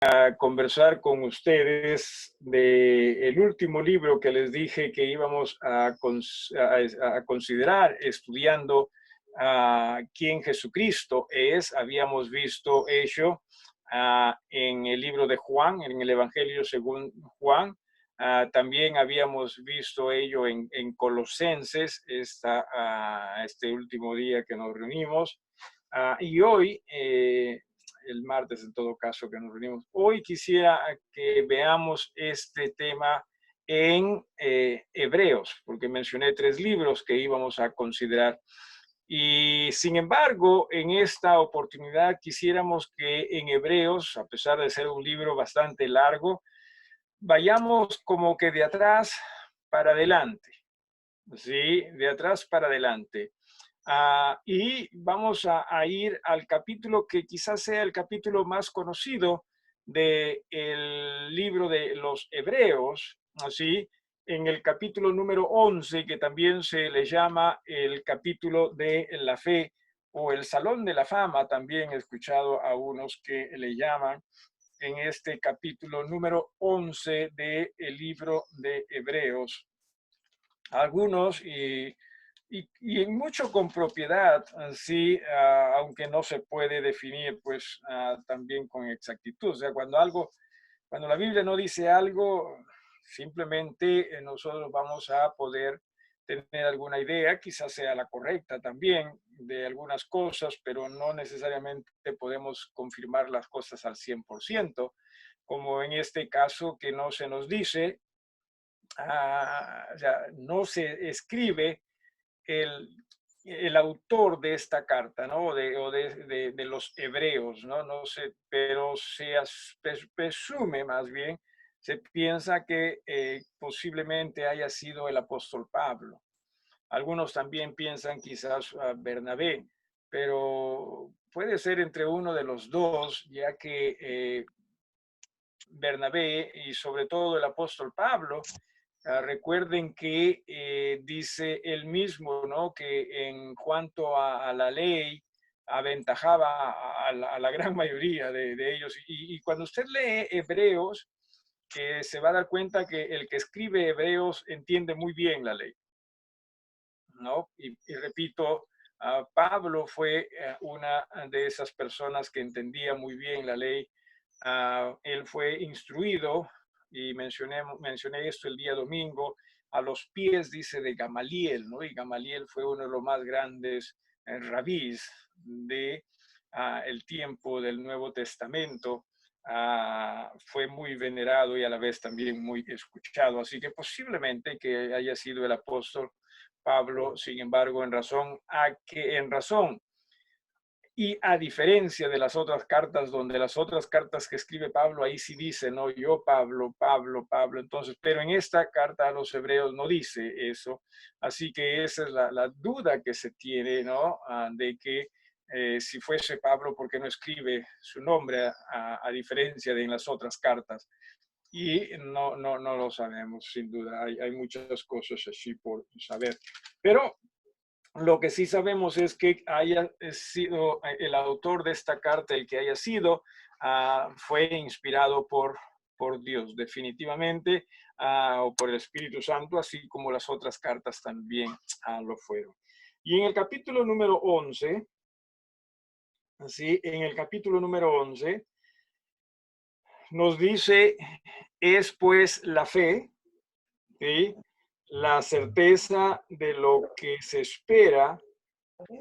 a conversar con ustedes de el último libro que les dije que íbamos a considerar estudiando quién Jesucristo es. Habíamos visto ello en el libro de Juan, en el Evangelio según Juan. También habíamos visto ello en Colosenses, este último día que nos reunimos. Y hoy, el martes en todo caso que nos reunimos, hoy quisiera que veamos este tema en Hebreos, porque mencioné 3 libros que íbamos a considerar. Y sin embargo, en esta oportunidad quisiéramos que en Hebreos, a pesar de ser un libro bastante largo, vayamos como que de atrás para adelante, ¿sí? De atrás para adelante. Y vamos a ir al capítulo que quizás sea el capítulo más conocido del libro de los Hebreos, así, en el capítulo número 11, que también se le llama el capítulo de la fe o el Salón de la Fama, también he escuchado a unos que le llaman, en este capítulo número 11 del libro de Hebreos. Algunos, y en mucho con propiedad, sí, aunque no se puede definir, pues también con exactitud. O sea, cuando la Biblia no dice algo, simplemente nosotros vamos a poder tener alguna idea, quizás sea la correcta también, de algunas cosas, pero no necesariamente podemos confirmar las cosas al 100%, como en este caso que no se nos dice, o sea, no se escribe el, el autor de esta carta, ¿no? O de los hebreos, ¿no? No sé, pero se presume más bien, se piensa que posiblemente haya sido el apóstol Pablo. Algunos también piensan quizás Bernabé, pero puede ser entre uno de los dos, ya que Bernabé y sobre todo el apóstol Pablo, recuerden que dice él mismo, ¿no? Que en cuanto a la ley aventajaba a la gran mayoría de ellos. Y cuando usted lee Hebreos, se va a dar cuenta que el que escribe Hebreos entiende muy bien la ley, ¿no? Y repito, Pablo fue una de esas personas que entendía muy bien la ley. Él fue instruido, y mencioné esto el día domingo, a los pies, dice, de Gamaliel, ¿no? Y Gamaliel fue uno de los más grandes rabís de el tiempo del Nuevo Testamento. Fue muy venerado y a la vez también muy escuchado. Así que posiblemente que haya sido el apóstol Pablo, sin embargo, en razón y a diferencia de las otras cartas, donde las otras cartas que escribe Pablo, ahí sí dice, no, yo Pablo, Pablo, Pablo, entonces, pero en esta carta a los hebreos no dice eso, así que esa es la duda que se tiene, ¿no? De que si fuese Pablo, ¿por qué no escribe su nombre a diferencia de en las otras cartas? Y no lo sabemos, sin duda, hay muchas cosas así por saber, pero lo que sí sabemos es que haya sido el autor de esta carta, el que haya sido, fue inspirado por Dios, definitivamente, o por el Espíritu Santo, así como las otras cartas también lo fueron. Y en el capítulo número 11, ¿sí? En el capítulo número 11, nos dice, es pues la fe, ¿sí? La certeza de lo que se espera,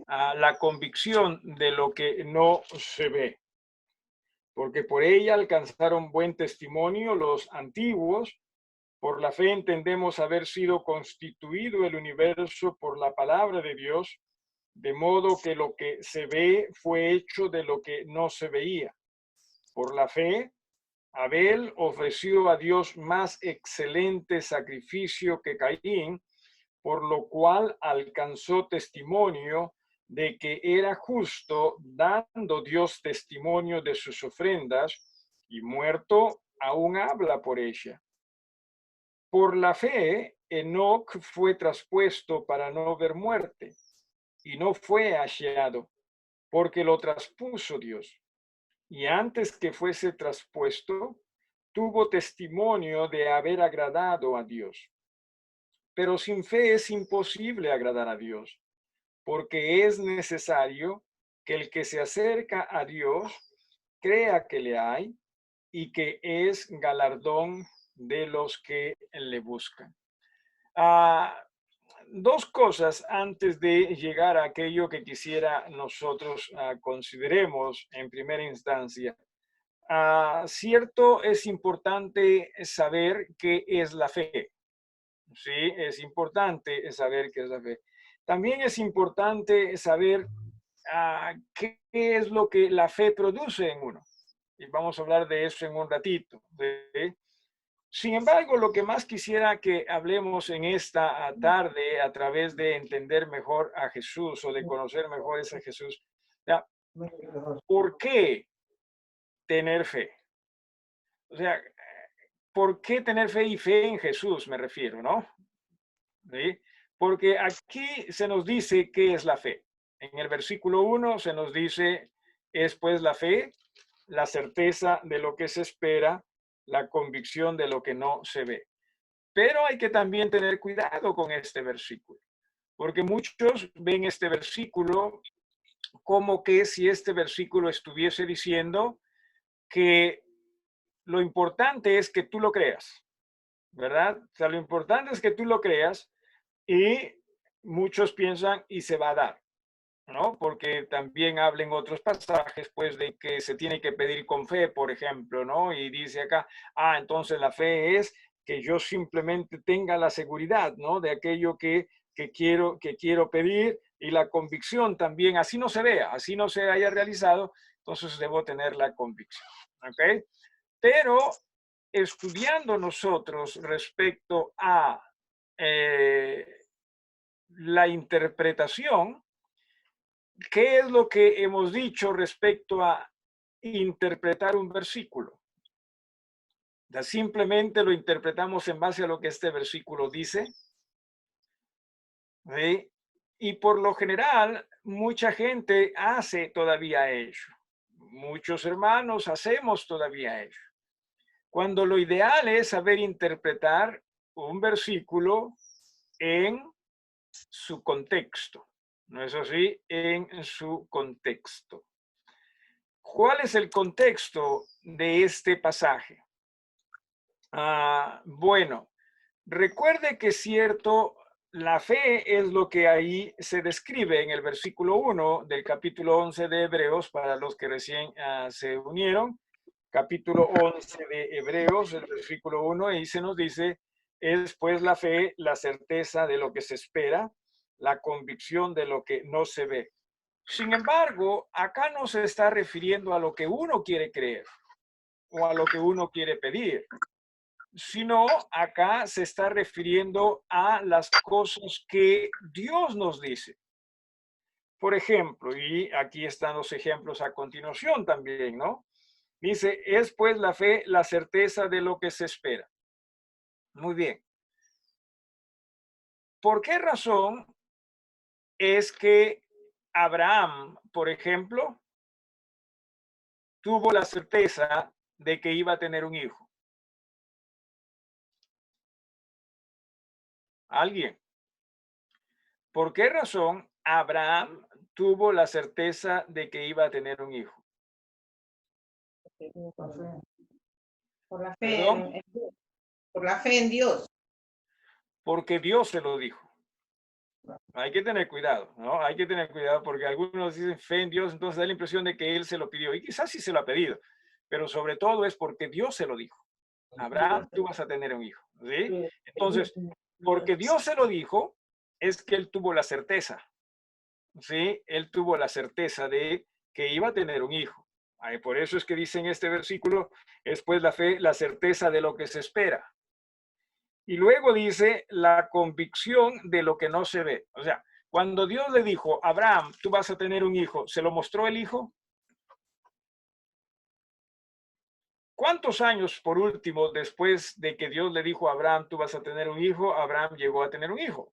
la convicción de lo que no se ve, porque por ella alcanzaron buen testimonio los antiguos. Por la fe entendemos haber sido constituido el universo por la palabra de Dios, de modo que lo que se ve fue hecho de lo que no se veía. Por la fe, Abel ofreció a Dios más excelente sacrificio que Caín, por lo cual alcanzó testimonio de que era justo, dando Dios testimonio de sus ofrendas, y muerto aún habla por ella. Por la fe, Enoc fue traspuesto para no ver muerte, y no fue hallado, porque lo traspuso Dios. y antes que fuese traspuesto, tuvo testimonio de haber agradado a Dios. Pero sin fe es imposible agradar a Dios, porque es necesario que el que se acerca a Dios crea que le hay y que es galardón de los que le buscan. Ah, dos cosas antes de llegar a aquello que quisiera nosotros consideremos en primera instancia. Cierto, es importante saber qué es la fe. Sí, es importante saber qué es la fe. También es importante saber qué es lo que la fe produce en uno. Y vamos a hablar de eso en un ratito. ¿Sí? Sin embargo, lo que más quisiera que hablemos en esta tarde a través de entender mejor a Jesús o de conocer mejor a Jesús, ¿ya? ¿Por qué tener fe? O sea, ¿por qué tener fe y fe en Jesús me refiero, no? ¿Sí? Porque aquí se nos dice qué es la fe. En el versículo 1 se nos dice, es pues la fe, la certeza de lo que se espera, la convicción de lo que no se ve. Pero hay que también tener cuidado con este versículo, porque muchos ven este versículo como que si este versículo estuviese diciendo que lo importante es que tú lo creas, ¿verdad? O sea, lo importante es que tú lo creas y muchos piensan y se va a dar, ¿no? Porque también hablen otros pasajes, pues, de que se tiene que pedir con fe, por ejemplo, ¿no? Y dice acá, entonces la fe es que yo simplemente tenga la seguridad, ¿no? De aquello que quiero pedir y la convicción también, así no se vea, así no se haya realizado, entonces debo tener la convicción, ¿ok? Pero estudiando nosotros respecto a eh, la interpretación, ¿qué es lo que hemos dicho respecto a interpretar un versículo? O sea, simplemente lo interpretamos en base a lo que este versículo dice. ¿Sí? Y por lo general, mucha gente hace todavía ello. Muchos hermanos hacemos todavía ello. Cuando lo ideal es saber interpretar un versículo en su contexto. ¿No es así? En su contexto. ¿Cuál es el contexto de este pasaje? Bueno, recuerde que cierto, la fe es lo que ahí se describe en el versículo 1 del capítulo 11 de Hebreos, para los que recién se unieron. Capítulo 11 de Hebreos, el versículo 1, ahí se nos dice, es pues la fe, la certeza de lo que se espera, la convicción de lo que no se ve. Sin embargo, acá no se está refiriendo a lo que uno quiere creer o a lo que uno quiere pedir, sino acá se está refiriendo a las cosas que Dios nos dice. Por ejemplo, y aquí están los ejemplos a continuación también, ¿no? Dice, es pues la fe, la certeza de lo que se espera. Muy bien. ¿Por qué razón es que Abraham, por ejemplo, tuvo la certeza de que iba a tener un hijo? ¿Alguien? ¿Por qué razón Abraham tuvo la certeza de que iba a tener un hijo? Por la fe ¿Perdón? en Dios. Por la fe en Dios. Porque Dios se lo dijo. Hay que tener cuidado, ¿no? Hay que tener cuidado porque algunos dicen fe en Dios, entonces da la impresión de que Él se lo pidió. Y quizás sí se lo ha pedido, pero sobre todo es porque Dios se lo dijo. Abraham, tú vas a tener un hijo, ¿sí? Entonces, porque Dios se lo dijo, es que Él tuvo la certeza, ¿sí? Él tuvo la certeza de que iba a tener un hijo. Por eso es que dice en este versículo, es pues la fe, la certeza de lo que se espera. Y luego dice la convicción de lo que no se ve. O sea, cuando Dios le dijo, Abraham, tú vas a tener un hijo, ¿se lo mostró el hijo? ¿Cuántos años, por último, después de que Dios le dijo a Abraham, tú vas a tener un hijo, Abraham llegó a tener un hijo?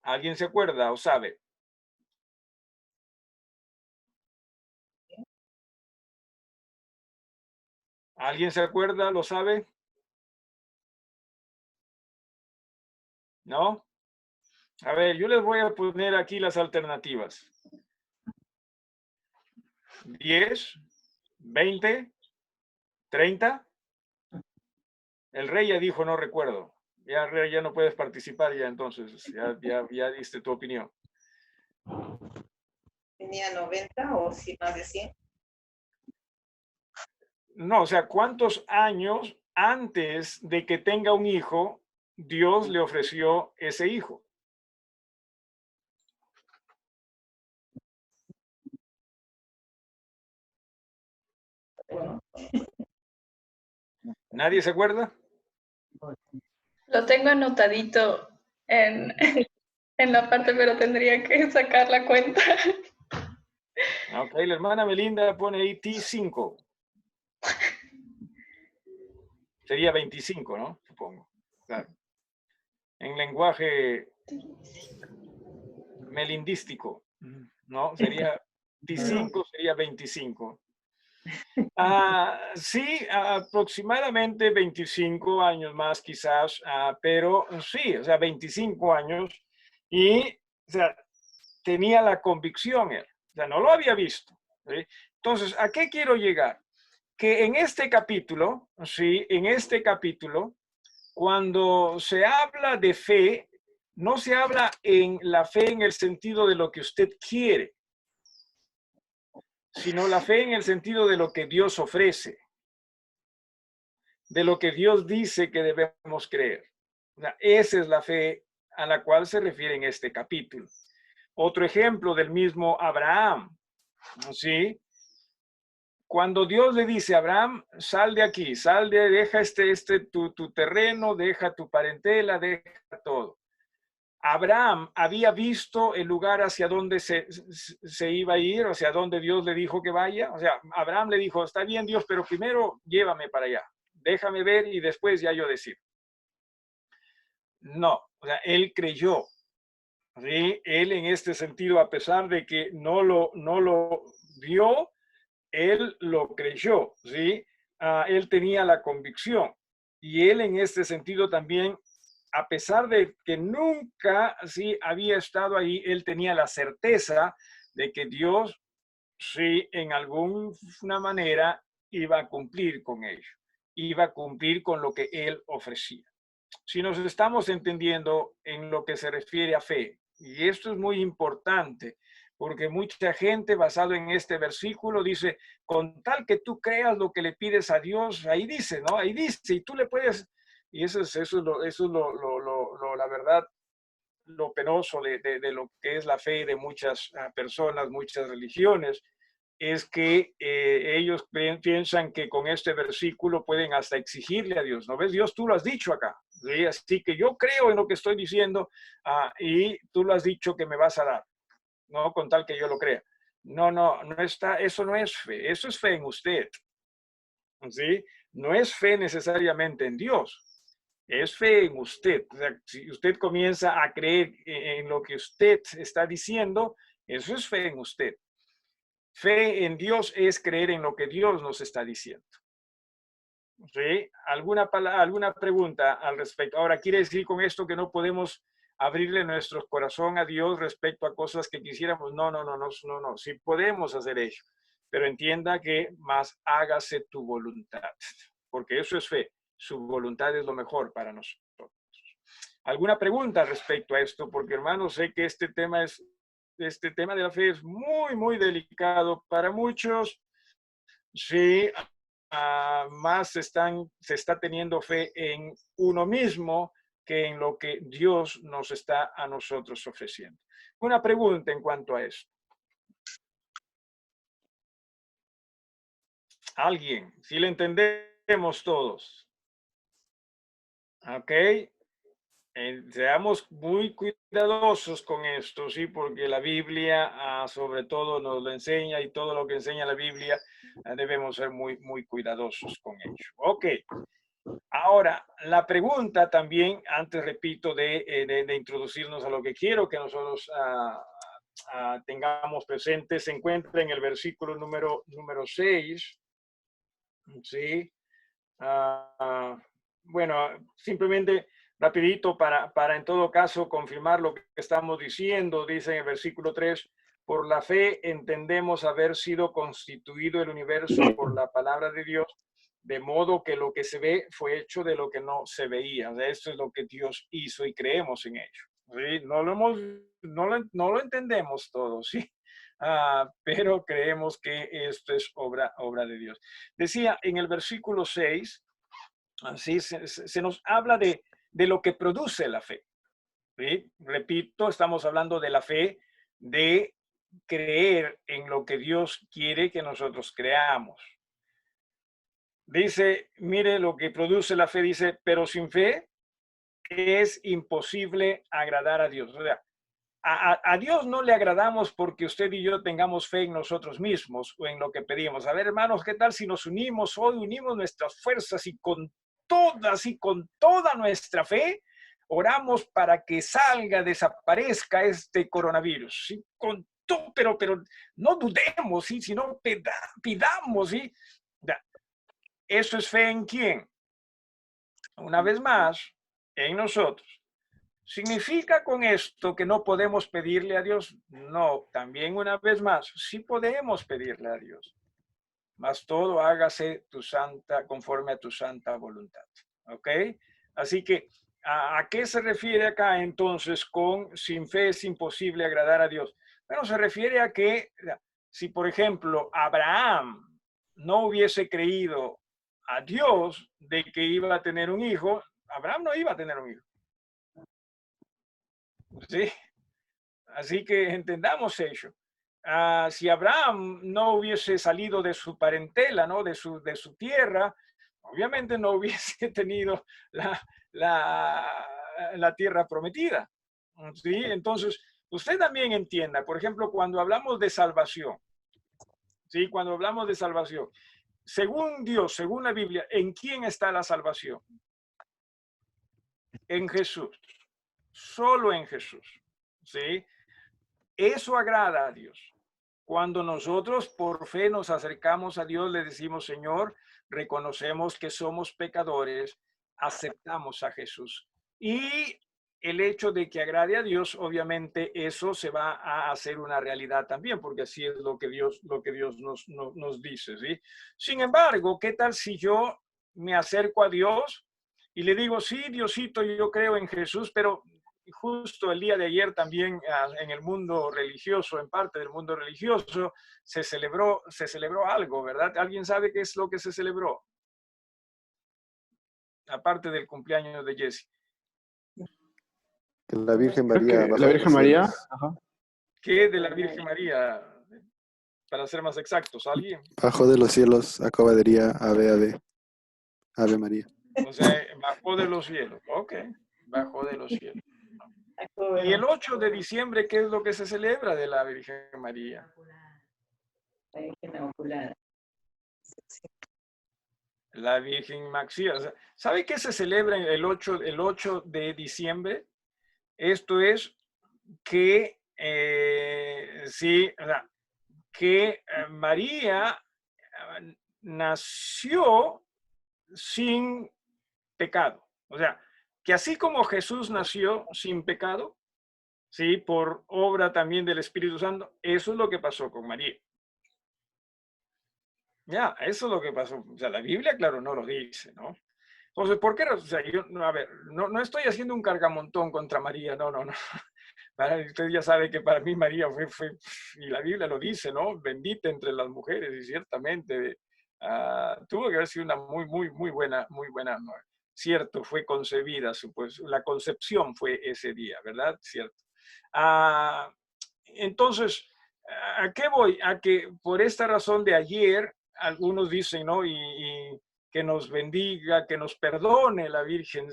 ¿Alguien se acuerda o sabe? ¿Alguien se acuerda? ¿Lo sabe? ¿No? A ver, yo les voy a poner aquí las alternativas. 10, 20, 30. El rey ya dijo, no recuerdo. Ya, rey, ya no puedes participar ya entonces. Ya diste tu opinión. Tenía 90 o sí, más de 100. No, o sea, ¿cuántos años antes de que tenga un hijo, Dios le ofreció ese hijo? Bueno, ¿Nadie se acuerda? Lo tengo anotadito en, en la parte, pero tendría que sacar la cuenta. Ok, la hermana Melinda pone ahí T5. Sería 25, ¿no? Supongo. Claro. En lenguaje melindístico, ¿no? Sería T5, sería 25. Sí, aproximadamente 25 años más quizás, pero sí, o sea, 25 años y, o sea, tenía la convicción él, o sea, no lo había visto. ¿Sí? Entonces, ¿a qué quiero llegar? Que en este capítulo, sí, en este capítulo, cuando se habla de fe, no se habla en la fe en el sentido de lo que usted quiere, sino la fe en el sentido de lo que Dios ofrece, de lo que Dios dice que debemos creer. O sea, esa es la fe a la cual se refiere en este capítulo. Otro ejemplo del mismo Abraham, ¿sí? Cuando Dios le dice a Abraham, sal de aquí, deja tu terreno, deja tu parentela, deja todo. Abraham había visto el lugar hacia donde se iba a ir, hacia donde Dios le dijo que vaya. O sea, Abraham le dijo, está bien Dios, pero primero llévame para allá. Déjame ver y después ya yo decido. No, o sea, él creyó. ¿Sí? Él en este sentido, a pesar de que no lo vio, él lo creyó. ¿Sí? Él tenía la convicción. Y él en este sentido también, a pesar de que nunca sí había estado ahí, él tenía la certeza de que Dios sí en alguna manera iba a cumplir con ello, iba a cumplir con lo que él ofrecía. Si nos estamos entendiendo en lo que se refiere a fe, y esto es muy importante, porque mucha gente basado en este versículo dice, con tal que tú creas lo que le pides a Dios, ahí dice, ¿no? Ahí dice, y tú le puedes, y eso es la verdad, lo penoso de lo que es la fe de muchas personas, muchas religiones, es que ellos piensan que con este versículo pueden hasta exigirle a Dios. ¿No ves? Dios, tú lo has dicho acá. ¿Sí? Así que yo creo en lo que estoy diciendo y tú lo has dicho que me vas a dar, ¿no? Con tal que yo lo crea. No está, eso no es fe, eso es fe en usted. ¿Sí? No es fe necesariamente en Dios. Es fe en usted. O sea, si usted comienza a creer en lo que usted está diciendo, eso es fe en usted. Fe en Dios es creer en lo que Dios nos está diciendo. ¿Sí? ¿Alguna pregunta al respecto? Ahora, ¿quiere decir con esto que no podemos abrirle nuestro corazón a Dios respecto a cosas que quisiéramos? No. Sí podemos hacer eso, pero entienda que más hágase tu voluntad, porque eso es fe. Su voluntad es lo mejor para nosotros. ¿Alguna pregunta respecto a esto? Porque, hermanos, sé que este tema de la fe es muy delicado para muchos. Sí, más se está teniendo fe en uno mismo que en lo que Dios nos está a nosotros ofreciendo. Una pregunta en cuanto a esto. ¿Alguien? Si le entendemos todos. ¿Ok? Seamos muy cuidadosos con esto, ¿sí? Porque la Biblia sobre todo nos lo enseña y todo lo que enseña la Biblia debemos ser muy cuidadosos con ello. Ok. Ahora, la pregunta también, antes repito, de introducirnos a lo que quiero que nosotros tengamos presente, se encuentra en el versículo número 6, ¿sí? Bueno, simplemente rapidito para en todo caso confirmar lo que estamos diciendo, dice en el versículo 3, por la fe entendemos haber sido constituido el universo por la palabra de Dios, de modo que lo que se ve fue hecho de lo que no se veía. Esto es lo que Dios hizo y creemos en ello. ¿Sí? No lo entendemos todo, ¿sí? Pero creemos que esto es obra de Dios. Decía en el versículo 6, así se nos habla de lo que produce la fe. ¿Sí? Repito, estamos hablando de la fe, de creer en lo que Dios quiere que nosotros creamos. Dice, mire lo que produce la fe, dice, pero sin fe es imposible agradar a Dios. O sea, a Dios no le agradamos porque usted y yo tengamos fe en nosotros mismos o en lo que pedimos. A ver, hermanos, ¿qué tal si nos unimos hoy, unimos nuestras fuerzas y con toda nuestra fe, oramos para que salga, desaparezca este coronavirus? ¿Sí? Con todo, pero no dudemos, ¿sí? Sino pidamos, ¿sí? ¿Eso es fe en quién? Una vez más, en nosotros. ¿Significa con esto que no podemos pedirle a Dios? No, también una vez más, sí podemos pedirle a Dios. Mas todo hágase conforme a tu santa voluntad. ¿Ok? Así que, ¿a qué se refiere acá entonces con sin fe es imposible agradar a Dios? Bueno, se refiere a que si, por ejemplo, Abraham no hubiese creído a Dios de que iba a tener un hijo, Abraham no iba a tener un hijo. ¿Sí? Así que entendamos ello. Si Abraham no hubiese salido de su parentela, ¿no? de su tierra, obviamente no hubiese tenido la tierra prometida. ¿Sí? Entonces, usted también entienda, por ejemplo, cuando hablamos de salvación, ¿sí? Cuando hablamos de salvación, según Dios, según la Biblia, ¿en quién está la salvación? En Jesús. Solo en Jesús. ¿Sí? Eso agrada a Dios. Cuando nosotros por fe nos acercamos a Dios, le decimos, Señor, reconocemos que somos pecadores, aceptamos a Jesús. Y el hecho de que agrade a Dios, obviamente eso se va a hacer una realidad también, porque así es lo que Dios nos dice, ¿sí? Sin embargo, ¿qué tal si yo me acerco a Dios y le digo, sí, Diosito, yo creo en Jesús, pero justo el día de ayer también en el mundo religioso, en parte del mundo religioso, se celebró algo, ¿verdad? ¿Alguien sabe qué es lo que se celebró? Aparte del cumpleaños de Jesse. Que la Virgen Creo María que bajó la de Virgen los María, cielos. ajá. ¿Qué de la Virgen María? Para ser más exactos, ¿alguien? Bajó de los cielos a Cobadería, ave, ave María. O sea, bajó de los cielos. Ok, bajó de los cielos. Y el 8 de diciembre, ¿qué es lo que se celebra de la Virgen María? La Virgen Inmaculada. La Virgen Maxía. O sea, ¿sabe qué se celebra el 8 de diciembre? Esto es que, sí, o sea, que María nació sin pecado. O sea, que así como Jesús nació sin pecado, ¿sí? Por obra también del Espíritu Santo, eso es lo que pasó con María. Ya, eso es lo que pasó. O sea, la Biblia, claro, no lo dice, ¿no? Entonces, ¿por qué? O sea, yo, a ver, no estoy haciendo un cargamontón contra María, no. Usted ya sabe que para mí María fue, y la Biblia lo dice, ¿no? Bendita entre las mujeres, y ciertamente tuvo que haber sido una muy buena, ¿no? Cierto, fue concebida, pues la concepción fue ese día, ¿verdad? Cierto. Entonces, ¿a qué voy? A que por esta razón de ayer, algunos dicen, ¿no? Y que nos bendiga, que nos perdone la Virgen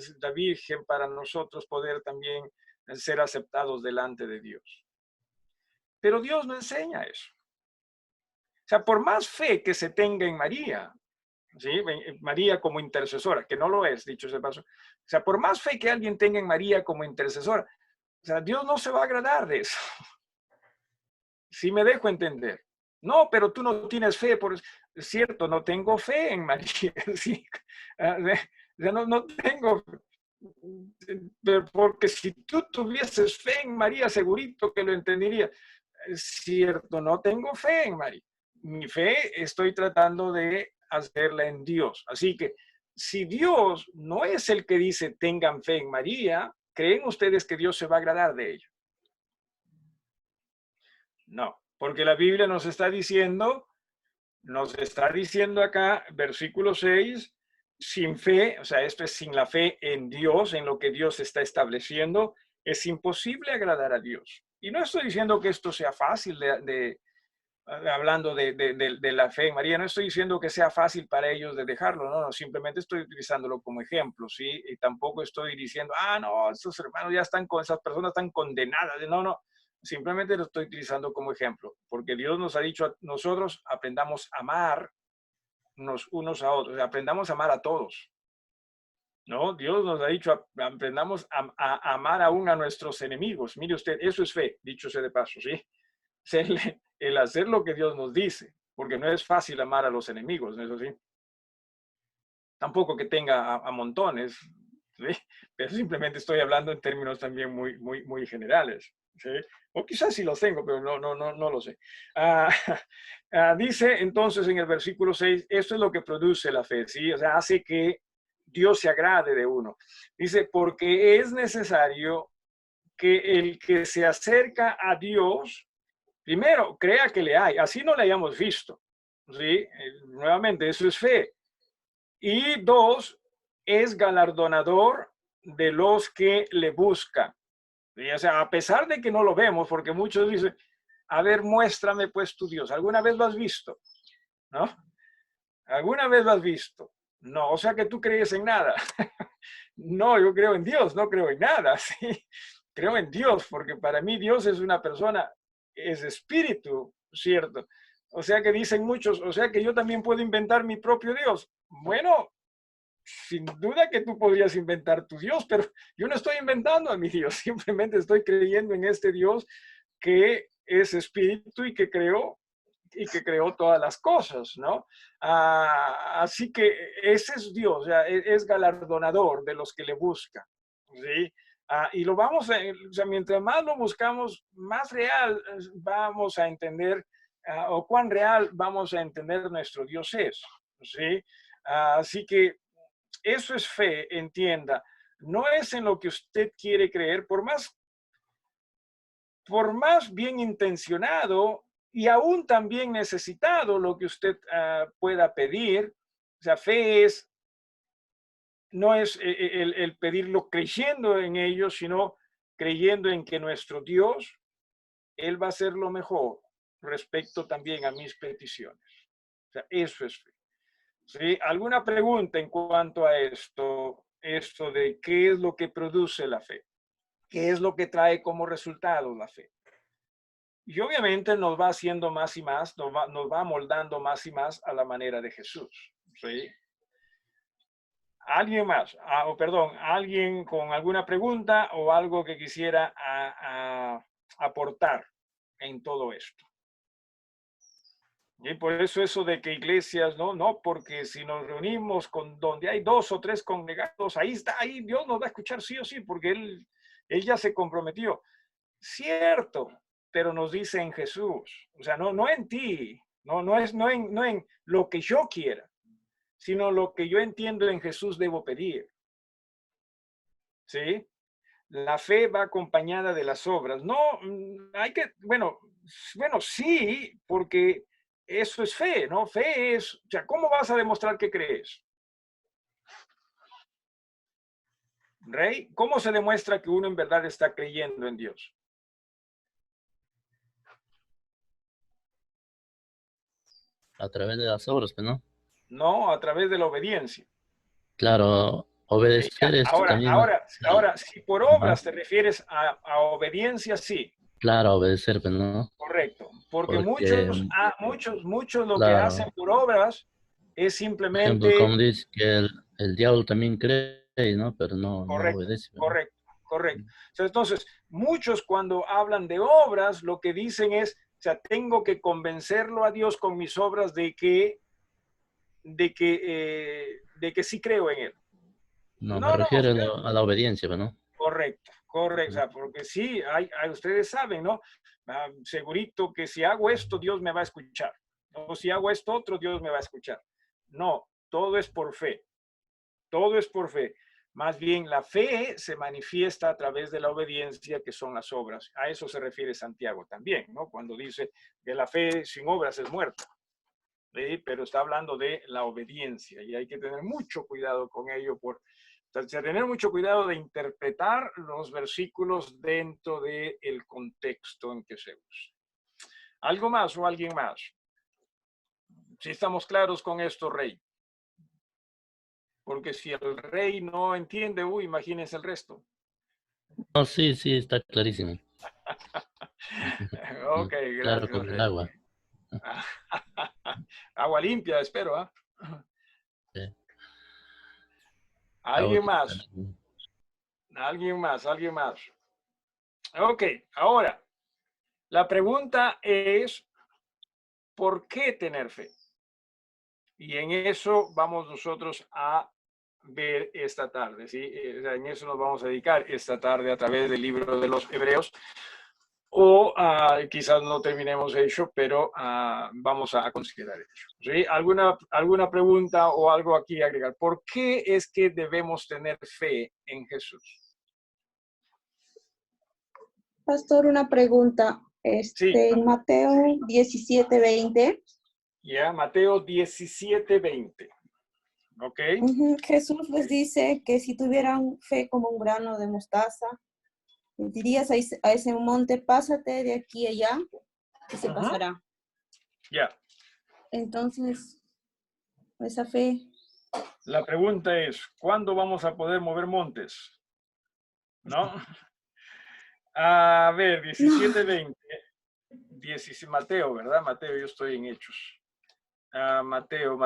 para nosotros poder también ser aceptados delante de Dios. Pero Dios no enseña eso. O sea, por más fe que se tenga en María, ¿sí? María como intercesora, que no lo es, dicho ese paso. O sea, por más fe que alguien tenga en María como intercesora, o sea, Dios no se va a agradar de eso. Sí me dejo entender. No, pero tú no tienes fe, por es cierto, no tengo fe en María, sí. No tengo, porque si tú tuvieses fe en María, segurito que lo entendería. Es cierto, no tengo fe en María. Mi fe estoy tratando de hacerla en Dios. Así que si Dios no es el que dice tengan fe en María, ¿creen ustedes que Dios se va a agradar de ello? No, porque la Biblia nos está diciendo acá, versículo 6, sin fe, o sea, esto es sin la fe en Dios, en lo que Dios está estableciendo, es imposible agradar a Dios. Y no estoy diciendo que esto sea fácil hablando de la fe en María, no estoy diciendo que sea fácil para ellos de dejarlo, no, simplemente estoy utilizándolo como ejemplo, ¿sí? Y tampoco estoy diciendo, no, estos hermanos ya están esas personas están condenadas, no, simplemente lo estoy utilizando como ejemplo, porque Dios nos ha dicho a nosotros, aprendamos a amar unos a otros, aprendamos a amar a todos, ¿no? Dios nos ha dicho, aprendamos a amar aún a nuestros enemigos. Mire usted, eso es fe, dicho sea de paso, ¿sí? El hacer lo que Dios nos dice, porque no es fácil amar a los enemigos, ¿no es así? Tampoco que tenga a montones, ¿sí? Pero simplemente estoy hablando en términos también muy generales, ¿sí? O quizás sí los tengo, pero no lo sé. Dice entonces en el versículo 6, esto es lo que produce la fe, ¿sí? O sea, hace que Dios se agrade de uno. Dice, porque es necesario que el que se acerca a Dios, primero, crea que le hay, así no le hayamos visto, ¿sí? Nuevamente, eso es fe. Y dos, es galardonador de los que le buscan. ¿Sí? O sea, a pesar de que no lo vemos, porque muchos dicen, a ver, muéstrame pues tu Dios. ¿Alguna vez lo has visto? ¿No? ¿Alguna vez lo has visto? No, o sea que tú crees en nada. No, yo creo en Dios, no creo en nada. ¿Sí? Creo en Dios, porque para mí Dios es una persona, es espíritu, ¿cierto? O sea que dicen muchos, o sea que yo también puedo inventar mi propio Dios. Bueno, sin duda que tú podrías inventar tu Dios, pero yo no estoy inventando a mi Dios, simplemente estoy creyendo en este Dios que es espíritu y que creó todas las cosas, ¿no? Así que ese es Dios, o sea, es galardonador de los que le buscan, ¿sí? Y lo vamos a, o sea, mientras más lo buscamos, más real vamos a entender, o cuán real vamos a entender nuestro Dios es, ¿sí? Así que eso es fe, entienda. No es en lo que usted quiere creer, por más bien intencionado y aún también necesitado lo que usted pueda pedir. O sea, fe no es el pedirlo creyendo en ello, sino creyendo en que nuestro Dios, Él va a hacer lo mejor respecto también a mis peticiones. O sea, eso es fe. ¿Sí? ¿Alguna pregunta en cuanto a esto de qué es lo que produce la fe? ¿Qué es lo que trae como resultado la fe? Y obviamente nos va haciendo más y más, nos va moldando más y más a la manera de Jesús. ¿Sí? ¿Alguien más? ¿Alguien con alguna pregunta o algo que quisiera aportar en todo esto? Y por eso de que iglesias, no, porque si nos reunimos con donde hay 2 o 3 congregados, ahí está, ahí Dios nos va a escuchar sí o sí, porque Él ya se comprometió. Cierto, pero nos dice en Jesús, o sea, no en ti, no en lo que yo quiera, sino lo que yo entiendo en Jesús debo pedir. ¿Sí? La fe va acompañada de las obras. No, hay que, bueno, sí, porque eso es fe, ¿no? Fe es, o sea, ¿cómo vas a demostrar que crees? Rey, ¿cómo se demuestra que uno en verdad está creyendo en Dios? A través de las obras, ¿no? No, a través de la obediencia. Claro, obedecer es también. Ahora, si por obras te refieres a obediencia, sí. Claro, obedecer, ¿no? Correcto, porque Porque, muchos lo que hacen claro, por obras es por ejemplo, simplemente. como dice que el diablo también cree, ¿no? Pero no Correcto, obedece, ¿no? correcto. Entonces, muchos cuando hablan de obras, lo que dicen es, sea, tengo que convencerlo a Dios con mis obras de que sí creo en Él. No, me No, no, refiero a usted, a la obediencia, pues, ¿no? correcto, correcto, o sea, porque sí, ustedes saben, ¿no? Segurito que si hago esto, Dios me va a escuchar. O si hago esto otro, Dios me va a escuchar. No, todo es por fe. Todo es por fe. Más bien, la fe se manifiesta a través de la obediencia, que son las obras. A eso se refiere Santiago también, ¿no? Cuando dice que la fe sin obras es muerta. ¿Sí? Pero está hablando de la obediencia y hay que tener mucho cuidado con ello, tener mucho cuidado de interpretar los versículos dentro del contexto en que se usa. ¿Algo más o alguien más? Si estamos claros con esto, Rey. Porque si el rey no entiende, imagínense el resto. No, sí, sí, está clarísimo. Ok, Claro gracias, como el Rey. agua. Agua limpia, espero, ¿ah? Sí. Agua ¿Alguien más? cristalina. ¿Alguien más? ¿Alguien más? Ok, ahora, la pregunta es, ¿por qué tener fe? Y en eso vamos nosotros a ver esta tarde, ¿sí? En eso nos vamos a dedicar esta tarde a través del libro de los Hebreos. O quizás no terminemos hecho, pero vamos a considerar ello. ¿Sí? ¿Alguna pregunta o algo aquí a agregar? ¿Por qué es que debemos tener fe en Jesús? Pastor, una pregunta. Sí, En Mateo 17:20, ya, Mateo 17:20. ¿Ok? Jesús les dice que si tuvieran fe como un grano de mostaza, le dirías a ese monte, pásate de aquí a allá, y se pasará. Ya. Entonces, esa fe, La pregunta es, ¿cuándo vamos a poder mover montes? ¿No? A ver, 17:20. Mateo, ¿verdad? Mateo, yo estoy en Hechos. Mateo.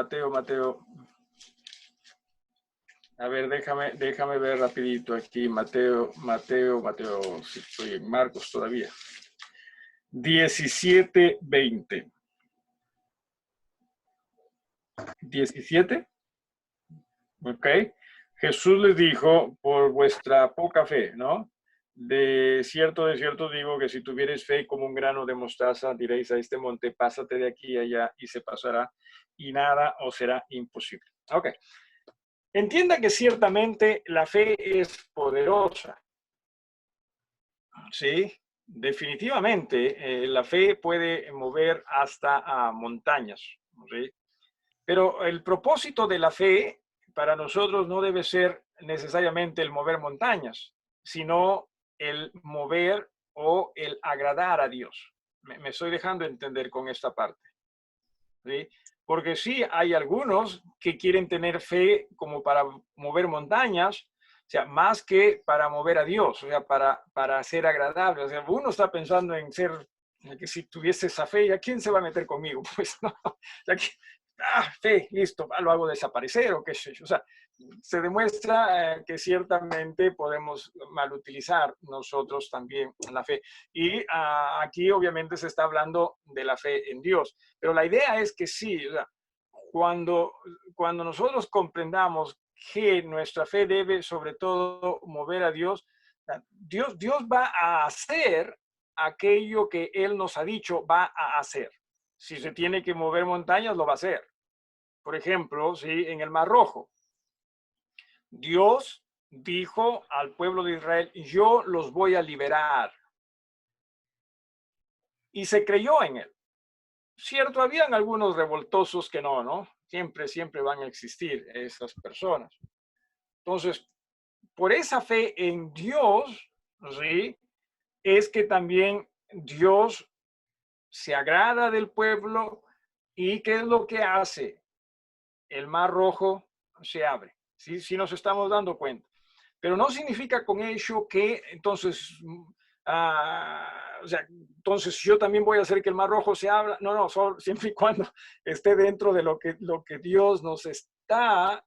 A ver, déjame ver rapidito aquí. Mateo, si estoy en Marcos todavía. 17:20. 17. Ok. Jesús les dijo, por vuestra poca fe, ¿no? De cierto digo que si tuvieres fe como un grano de mostaza, diréis a este monte, pásate de aquí a allá y se pasará y nada os será imposible. Ok. Entienda que ciertamente la fe es poderosa. Sí, definitivamente. La fe puede mover hasta a montañas. ¿Sí? Pero el propósito de la fe para nosotros no debe ser necesariamente el mover montañas, sino el mover o el agradar a Dios. Me estoy dejando entender con esta parte. ¿Sí? Porque sí, hay algunos que quieren tener fe como para mover montañas, o sea, más que para mover a Dios, o sea, para ser agradable. O sea, uno está pensando en ser, que si tuviese esa fe, ¿a quién se va a meter conmigo? Pues no, o sea, fe, listo, lo hago desaparecer o qué sé yo. O sea, se demuestra que ciertamente podemos malutilizar nosotros también la fe. Y aquí obviamente se está hablando de la fe en Dios. Pero la idea es que sí, o sea, cuando nosotros comprendamos que nuestra fe debe sobre todo mover a Dios, Dios va a hacer aquello que Él nos ha dicho va a hacer. Si se tiene que mover montañas, lo va a hacer. Por ejemplo, ¿sí? En el Mar Rojo, Dios dijo al pueblo de Israel, yo los voy a liberar. Y se creyó en Él. Cierto, habían algunos revoltosos que no. Siempre van a existir esas personas. Entonces, por esa fe en Dios, ¿sí? Es que también Dios se agrada del pueblo y ¿qué es lo que hace? El Mar Rojo se abre. Sí nos estamos dando cuenta. Pero no significa con ello que entonces, o sea, entonces yo también voy a hacer que el Mar Rojo se abra. No, solo, siempre y cuando esté dentro de lo que Dios nos está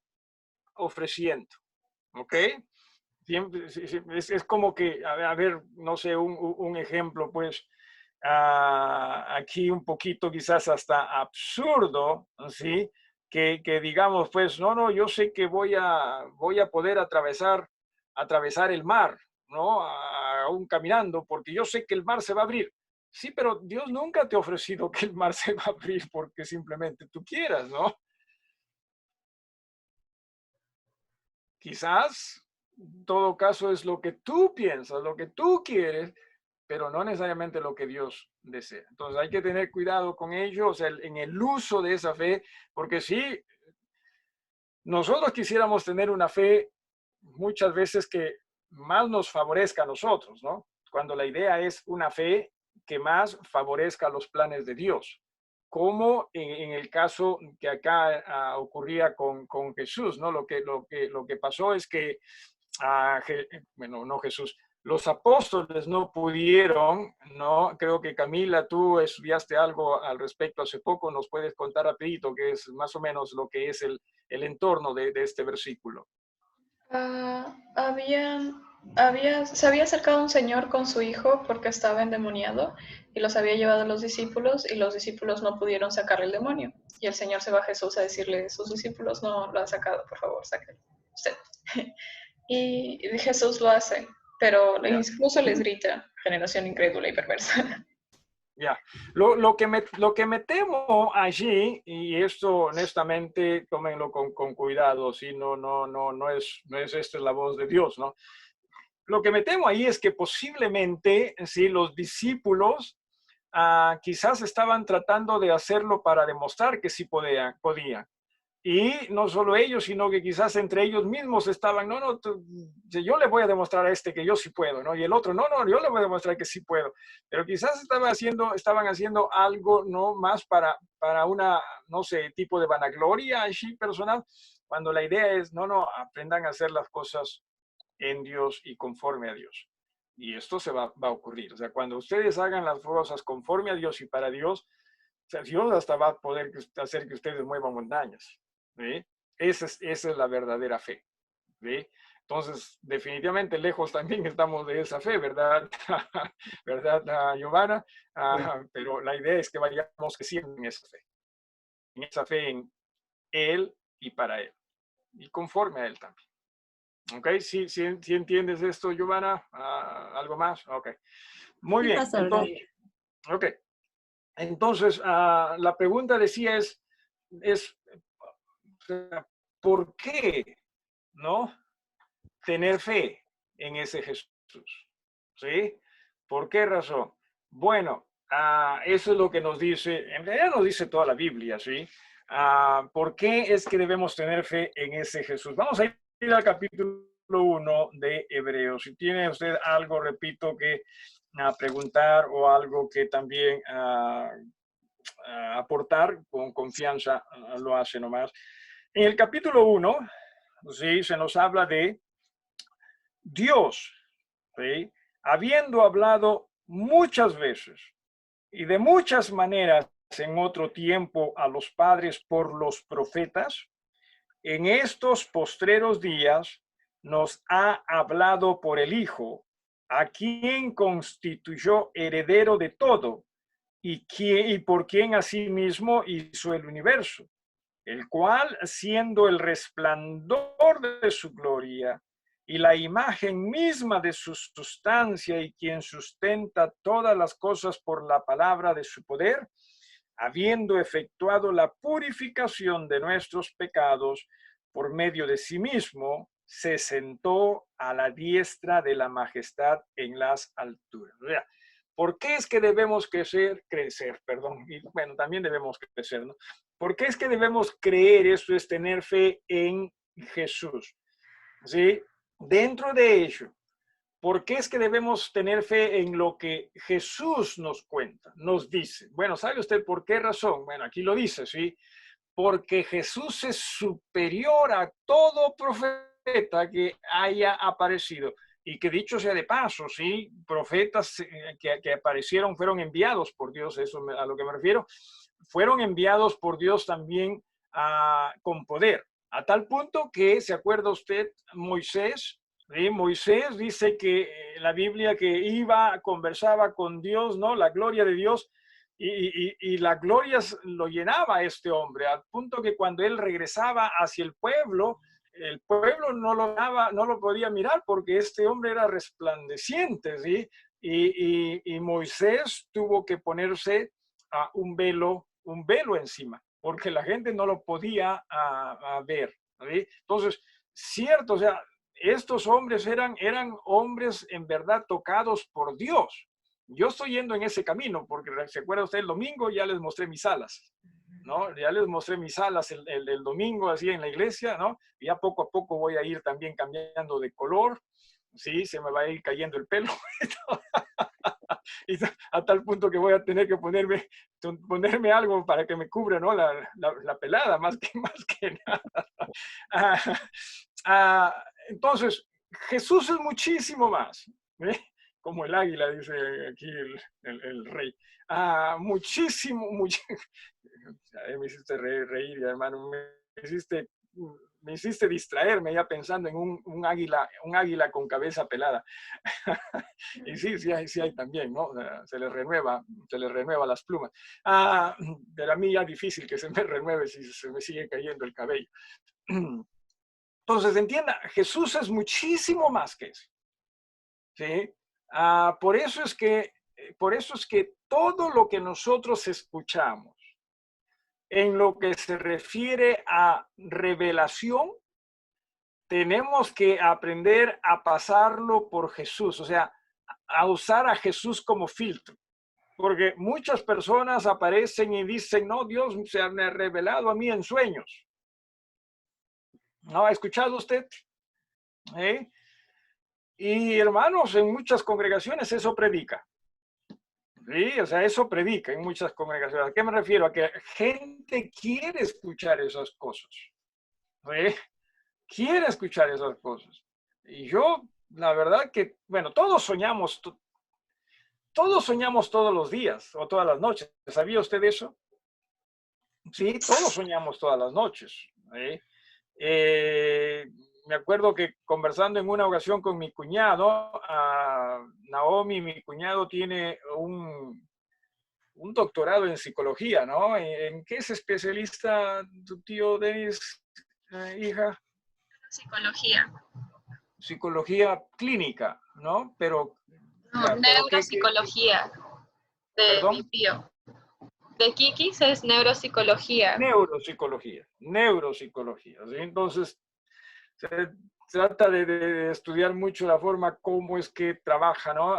ofreciendo. ¿Ok? Siempre, es como que, a ver, no sé, un ejemplo, pues, aquí un poquito quizás hasta absurdo, ¿sí? Que digamos, pues, no, yo sé que voy a poder atravesar el mar, ¿no? Aún caminando, porque yo sé que el mar se va a abrir. Sí, pero Dios nunca te ha ofrecido que el mar se va a abrir porque simplemente tú quieras, ¿no? Quizás, en todo caso, es lo que tú piensas, lo que tú quieres, pero no necesariamente lo que Dios desea. Entonces hay que tener cuidado con ello, o sea, en el uso de esa fe, porque si nosotros quisiéramos tener una fe muchas veces que más nos favorezca a nosotros, ¿no? Cuando la idea es una fe que más favorezca los planes de Dios, como en el caso que acá ocurría con Jesús, ¿no? Lo que pasó es que, bueno, no Jesús, los apóstoles no pudieron, ¿no? Creo que Camila, tú estudiaste algo al respecto hace poco, nos puedes contar rapidito qué es más o menos lo que es el entorno de este versículo. Se había acercado un señor con su hijo porque estaba endemoniado y los había llevado a los discípulos y los discípulos no pudieron sacar el demonio. Y el Señor se va a Jesús a decirle, sus discípulos no lo han sacado, por favor, sáquenlo usted. Y Jesús lo hace, pero incluso les grita, generación incrédula y perversa. Ya, lo que me temo allí, y esto honestamente tómenlo con cuidado, ¿sí? No es esta la voz de Dios, ¿no? Lo que me temo ahí es que posiblemente, ¿sí? Los discípulos quizás estaban tratando de hacerlo para demostrar que sí podían. Y no solo ellos, sino que quizás entre ellos mismos estaban, yo le voy a demostrar a este que yo sí puedo, ¿no? Y el otro, yo le voy a demostrar que sí puedo. Pero quizás estaban haciendo algo, ¿no? Más para una, no sé, tipo de vanagloria así personal, cuando la idea es, aprendan a hacer las cosas en Dios y conforme a Dios. Y esto se va a ocurrir. O sea, cuando ustedes hagan las cosas conforme a Dios y para Dios, o sea, Dios hasta va a poder hacer que ustedes muevan montañas. ¿Sí? Esa es la verdadera fe. ¿Sí? Entonces, definitivamente lejos también estamos de esa fe, ¿verdad? ¿Verdad, Giovanna? Pero la idea es que vayamos creciendo en esa fe en Él y para Él, y conforme a Él también. ¿Ok? ¿Sí entiendes esto, Giovanna? ¿Algo más? Ok. Muy bien. Entonces, la pregunta decía es ¿por qué no tener fe en ese Jesús? ¿Sí? ¿Por qué razón? Bueno, eso es lo que nos dice, en realidad nos dice toda la Biblia, ¿sí? ¿Por qué es que debemos tener fe en ese Jesús? Vamos a ir al capítulo 1 de Hebreos. Si tiene usted algo, repito, que preguntar o algo que también aportar, con confianza lo hace nomás. En el capítulo 1, ¿sí? Se nos habla de Dios, ¿sí? Habiendo hablado muchas veces y de muchas maneras en otro tiempo a los padres por los profetas, en estos postreros días nos ha hablado por el Hijo, a quien constituyó heredero de todo y por quien asimismo hizo el universo, el cual, siendo el resplandor de su gloria y la imagen misma de su sustancia y quien sustenta todas las cosas por la palabra de su poder, habiendo efectuado la purificación de nuestros pecados por medio de sí mismo, se sentó a la diestra de la majestad en las alturas. O sea, ¿por qué es que debemos crecer? Y bueno, también debemos crecer, ¿no? ¿Por qué es que debemos creer? Eso es tener fe en Jesús. ¿Sí? Dentro de ello, ¿por qué es que debemos tener fe en lo que Jesús nos cuenta, nos dice? Bueno, ¿sabe usted por qué razón? Bueno, aquí lo dice, ¿sí? Porque Jesús es superior a todo profeta que haya aparecido. Y que dicho sea de paso, ¿sí? Profetas que aparecieron fueron enviados por Dios, eso a lo que me refiero, fueron enviados por Dios también con poder. A tal punto que, ¿se acuerda usted? Moisés, ¿Sí? Moisés dice que la Biblia que iba, conversaba con Dios, ¿no? La gloria de Dios y la gloria lo llenaba a este hombre, al punto que cuando él regresaba hacia el pueblo no lo podía mirar porque este hombre era resplandeciente, ¿sí? Y Moisés tuvo que ponerse un velo encima, porque la gente no lo podía ver, ¿sí? Entonces, cierto, o sea, estos hombres eran hombres en verdad tocados por Dios. Yo estoy yendo en ese camino, porque se acuerda usted, el domingo ya les mostré mis alas, ¿no? Ya les mostré mis alas el domingo, así en la iglesia, ¿no? Y ya poco a poco voy a ir también cambiando de color, ¿sí? Se me va a ir cayendo el pelo. Y a tal punto que voy a tener que ponerme algo para que me cubra, ¿no? La pelada, más que nada. Entonces, Jesús es muchísimo más, ¿eh? Como el águila, dice aquí el rey. Muchísimo. Me hiciste reír, hermano. Me hiciste distraerme ya pensando en un águila con cabeza pelada. Y sí hay también, ¿no? O sea, se le renueva las plumas. Pero a mí ya es difícil que se me renueve si se me sigue cayendo el cabello. Entonces, entienda, Jesús es muchísimo más que eso, ¿sí? Por eso es que todo lo que nosotros escuchamos en lo que se refiere a revelación, tenemos que aprender a pasarlo por Jesús, o sea, a usar a Jesús como filtro. Porque muchas personas aparecen y dicen, no, Dios se me ha revelado a mí en sueños. ¿No ha escuchado usted? ¿Eh? Y hermanos, en muchas congregaciones eso predica. Sí, o sea, eso predica en muchas congregaciones. ¿A qué me refiero? A que gente quiere escuchar esas cosas. ¿Sí? Quiere escuchar esas cosas. Y yo, la verdad que, bueno, todos soñamos todos los días o todas las noches. ¿Sabía usted eso? Sí, todos soñamos todas las noches. ¿Sí? Me acuerdo que conversando en una ocasión con mi cuñado, Naomi, mi cuñado tiene un doctorado en psicología, ¿no? ¿En qué es especialista tu tío Denis, hija? Psicología. Psicología clínica, ¿no? Pero, No, ya, pero neuropsicología de ¿perdón? mi tío. De Kikis es neuropsicología. Neuropsicología, ¿sí? Entonces, se trata de estudiar mucho la forma cómo es que trabaja, ¿no?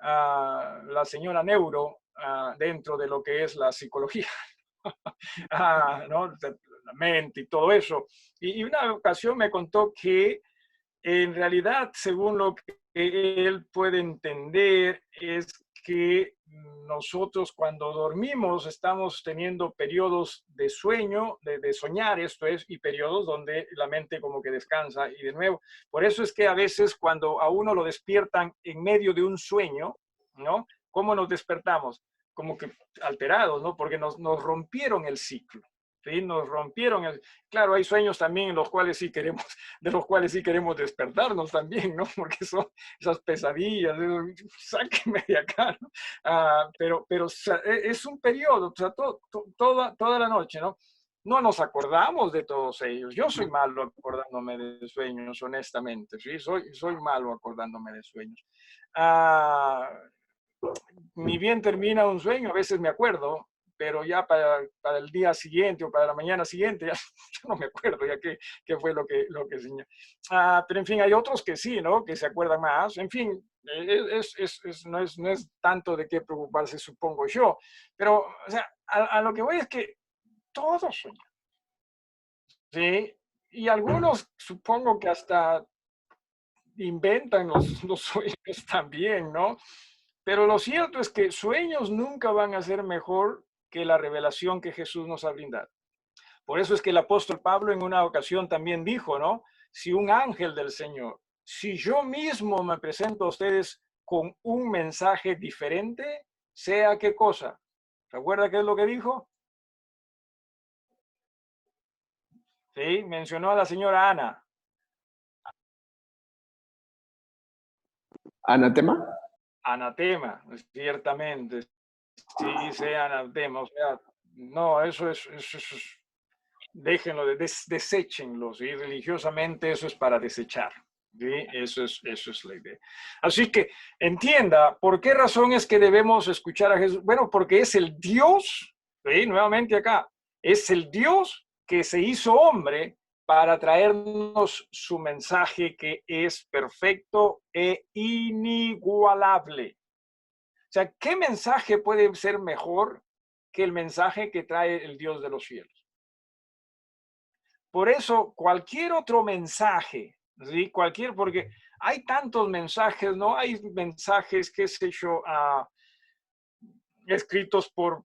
La señora Neuro dentro de lo que es la psicología, ¿no? La mente y todo eso. Y una ocasión me contó que en realidad, según lo que él puede entender, es que nosotros cuando dormimos estamos teniendo periodos de sueño, de soñar, esto es, y periodos donde la mente como que descansa y de nuevo. Por eso es que a veces cuando a uno lo despiertan en medio de un sueño, ¿no? ¿Cómo nos despertamos? Como que alterados, ¿no? Porque nos rompieron el ciclo. ¿Sí? Nos rompieron Claro, hay sueños también en los cuales sí queremos, de los cuales sí queremos despertarnos también, ¿no? Porque son esas pesadillas, sáquenme de acá, ¿no? Pero es un periodo, o sea, toda la noche, ¿no? No nos acordamos de todos ellos. Yo soy malo acordándome de sueños, honestamente, ¿sí? Soy malo acordándome de sueños. Ni bien termina un sueño, a veces me acuerdo, pero ya para el día siguiente o para la mañana siguiente, ya no me acuerdo ya qué fue lo que soñé. Pero en fin, hay otros que sí, ¿no? Que se acuerdan más. En fin, no es tanto de qué preocuparse, supongo yo. Pero, o sea, a lo que voy es que todos soñan, ¿sí? Y algunos supongo que hasta inventan los sueños también, ¿no? Pero lo cierto es que sueños nunca van a ser mejor que la revelación que Jesús nos ha brindado. Por eso es que el apóstol Pablo en una ocasión también dijo, ¿no? Si un ángel del Señor, si yo mismo me presento a ustedes con un mensaje diferente, sea qué cosa. ¿Recuerda qué es lo que dijo? Sí, mencionó a la señora Ana. ¿Anatema? Anatema, ciertamente. Sí, dice anatema. O sea, no, eso es déjenlo, deséchenlo, ¿sí? Religiosamente eso es para desechar. ¿Sí? Eso es la idea. Así que entienda, ¿por qué razón es que debemos escuchar a Jesús? Bueno, porque es el Dios, ¿sí? Nuevamente acá, es el Dios que se hizo hombre para traernos su mensaje que es perfecto e inigualable. O sea, ¿qué mensaje puede ser mejor que el mensaje que trae el Dios de los cielos? Por eso, cualquier otro mensaje, ¿sí? Porque hay tantos mensajes, ¿no? Hay mensajes, qué sé yo, escritos por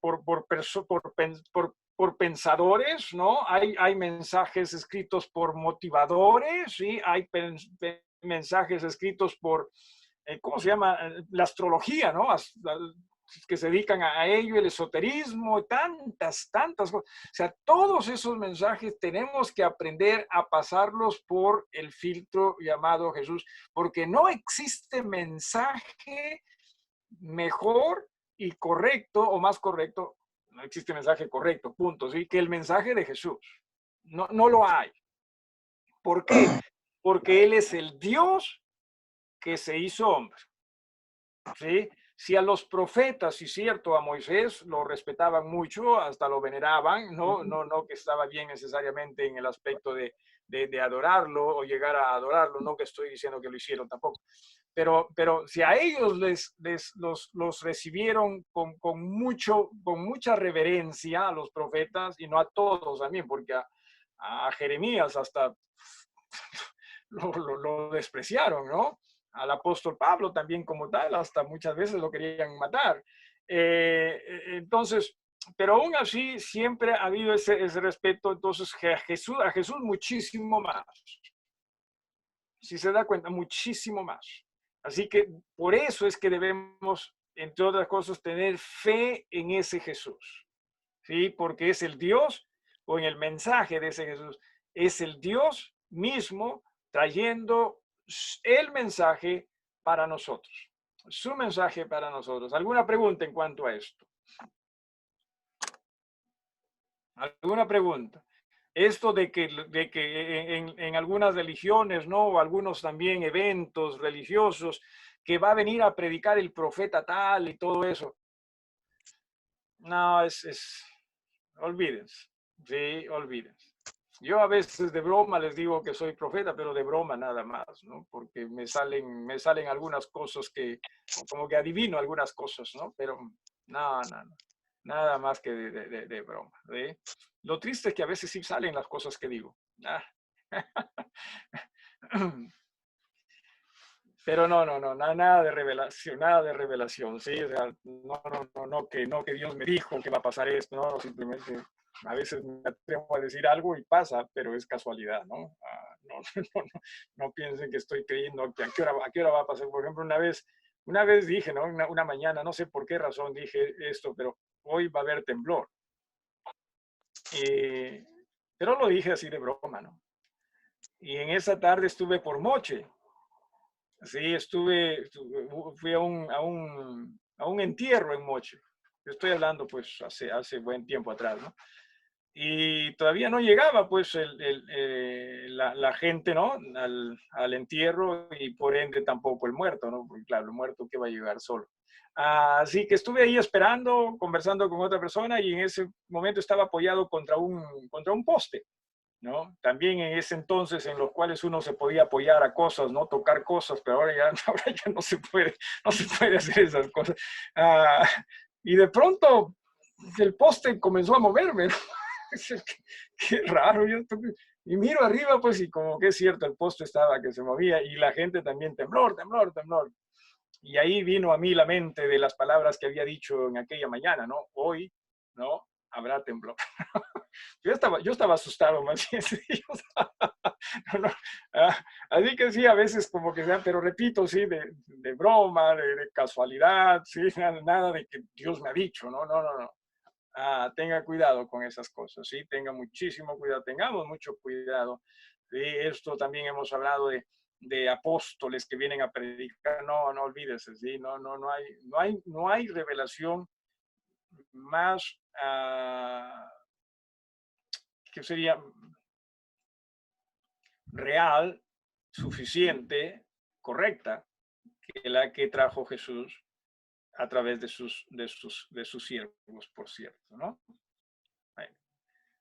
pensadores, ¿no? Hay mensajes escritos por motivadores, ¿sí? Hay mensajes escritos por, ¿cómo se llama? La astrología, ¿no? Que se dedican a ello, el esoterismo, tantas cosas. O sea, todos esos mensajes tenemos que aprender a pasarlos por el filtro llamado Jesús, porque no existe mensaje mejor y correcto, o más correcto, no existe mensaje correcto, punto, ¿sí? Que el mensaje de Jesús. No lo hay. ¿Por qué? Porque Él es el Dios que se hizo hombre, ¿sí? Si a los profetas, y cierto, a Moisés lo respetaban mucho, hasta lo veneraban, no que estaba bien necesariamente en el aspecto de adorarlo o llegar a adorarlo, no que estoy diciendo que lo hicieron tampoco. Pero si a ellos los recibieron con mucha reverencia, a los profetas, y no a todos también, porque a Jeremías hasta lo despreciaron, ¿no? Al apóstol Pablo también como tal, hasta muchas veces lo querían matar. Entonces, pero aún así siempre ha habido ese respeto, entonces a Jesús muchísimo más. Si se da cuenta, muchísimo más. Así que por eso es que debemos, entre otras cosas, tener fe en ese Jesús, ¿sí? Porque es el Dios, o en el mensaje de ese Jesús, es el Dios mismo trayendo el mensaje para nosotros, su mensaje para nosotros. ¿Alguna pregunta en cuanto a esto? ¿Alguna pregunta? Esto de que en algunas religiones, ¿no? O algunos también eventos religiosos, que va a venir a predicar el profeta tal y todo eso. No, olvídense, sí, olvídense. Yo a veces de broma les digo que soy profeta, pero de broma nada más, ¿no? Porque me salen algunas cosas que, como que adivino algunas cosas, ¿no? Pero no, nada más que de broma, ¿sí? Lo triste es que a veces sí salen las cosas que digo. Pero nada de revelación, ¿sí? O sea, no que Dios me dijo que va a pasar esto, no, simplemente a veces me atrevo a decir algo y pasa, pero es casualidad, ¿no? No piensen que estoy creyendo que a qué hora va a pasar. Por ejemplo, una vez dije, ¿no? Una mañana, no sé por qué razón dije esto, pero hoy va a haber temblor. Pero lo dije así de broma, ¿no? Y en esa tarde estuve por Moche. Sí, fui a un entierro en Moche. Estoy hablando pues hace buen tiempo atrás, ¿no? Y todavía no llegaba pues la gente, ¿no? Al entierro, y por ende tampoco el muerto, ¿no? Porque claro, el muerto que va a llegar solo. Así que estuve ahí esperando, conversando con otra persona, y en ese momento estaba apoyado contra un poste, ¿no? También en ese entonces en los cuales uno se podía apoyar a cosas, ¿no? Tocar cosas, pero ahora ya no se puede hacer esas cosas. Y de pronto el poste comenzó a moverme, ¿no? Qué raro. Y miro arriba, pues, y como que es cierto, el poste estaba que se movía, y la gente también, temblor. Y ahí vino a mí la mente de las palabras que había dicho en aquella mañana, ¿no? Hoy, ¿no? Habrá temblor. Yo estaba asustado, más bien. Así que sí, a veces como que sea, pero repito, sí, de broma, de casualidad, sí, nada de que Dios me ha dicho, no. Tenga cuidado con esas cosas, sí, tenga muchísimo cuidado, tengamos mucho cuidado. Sí, esto también hemos hablado de apóstoles que vienen a predicar. No, no olvídese, ¿sí? No hay revelación más, que sería real, suficiente, correcta, que la que trajo Jesús a través de sus siervos, por cierto, ¿no?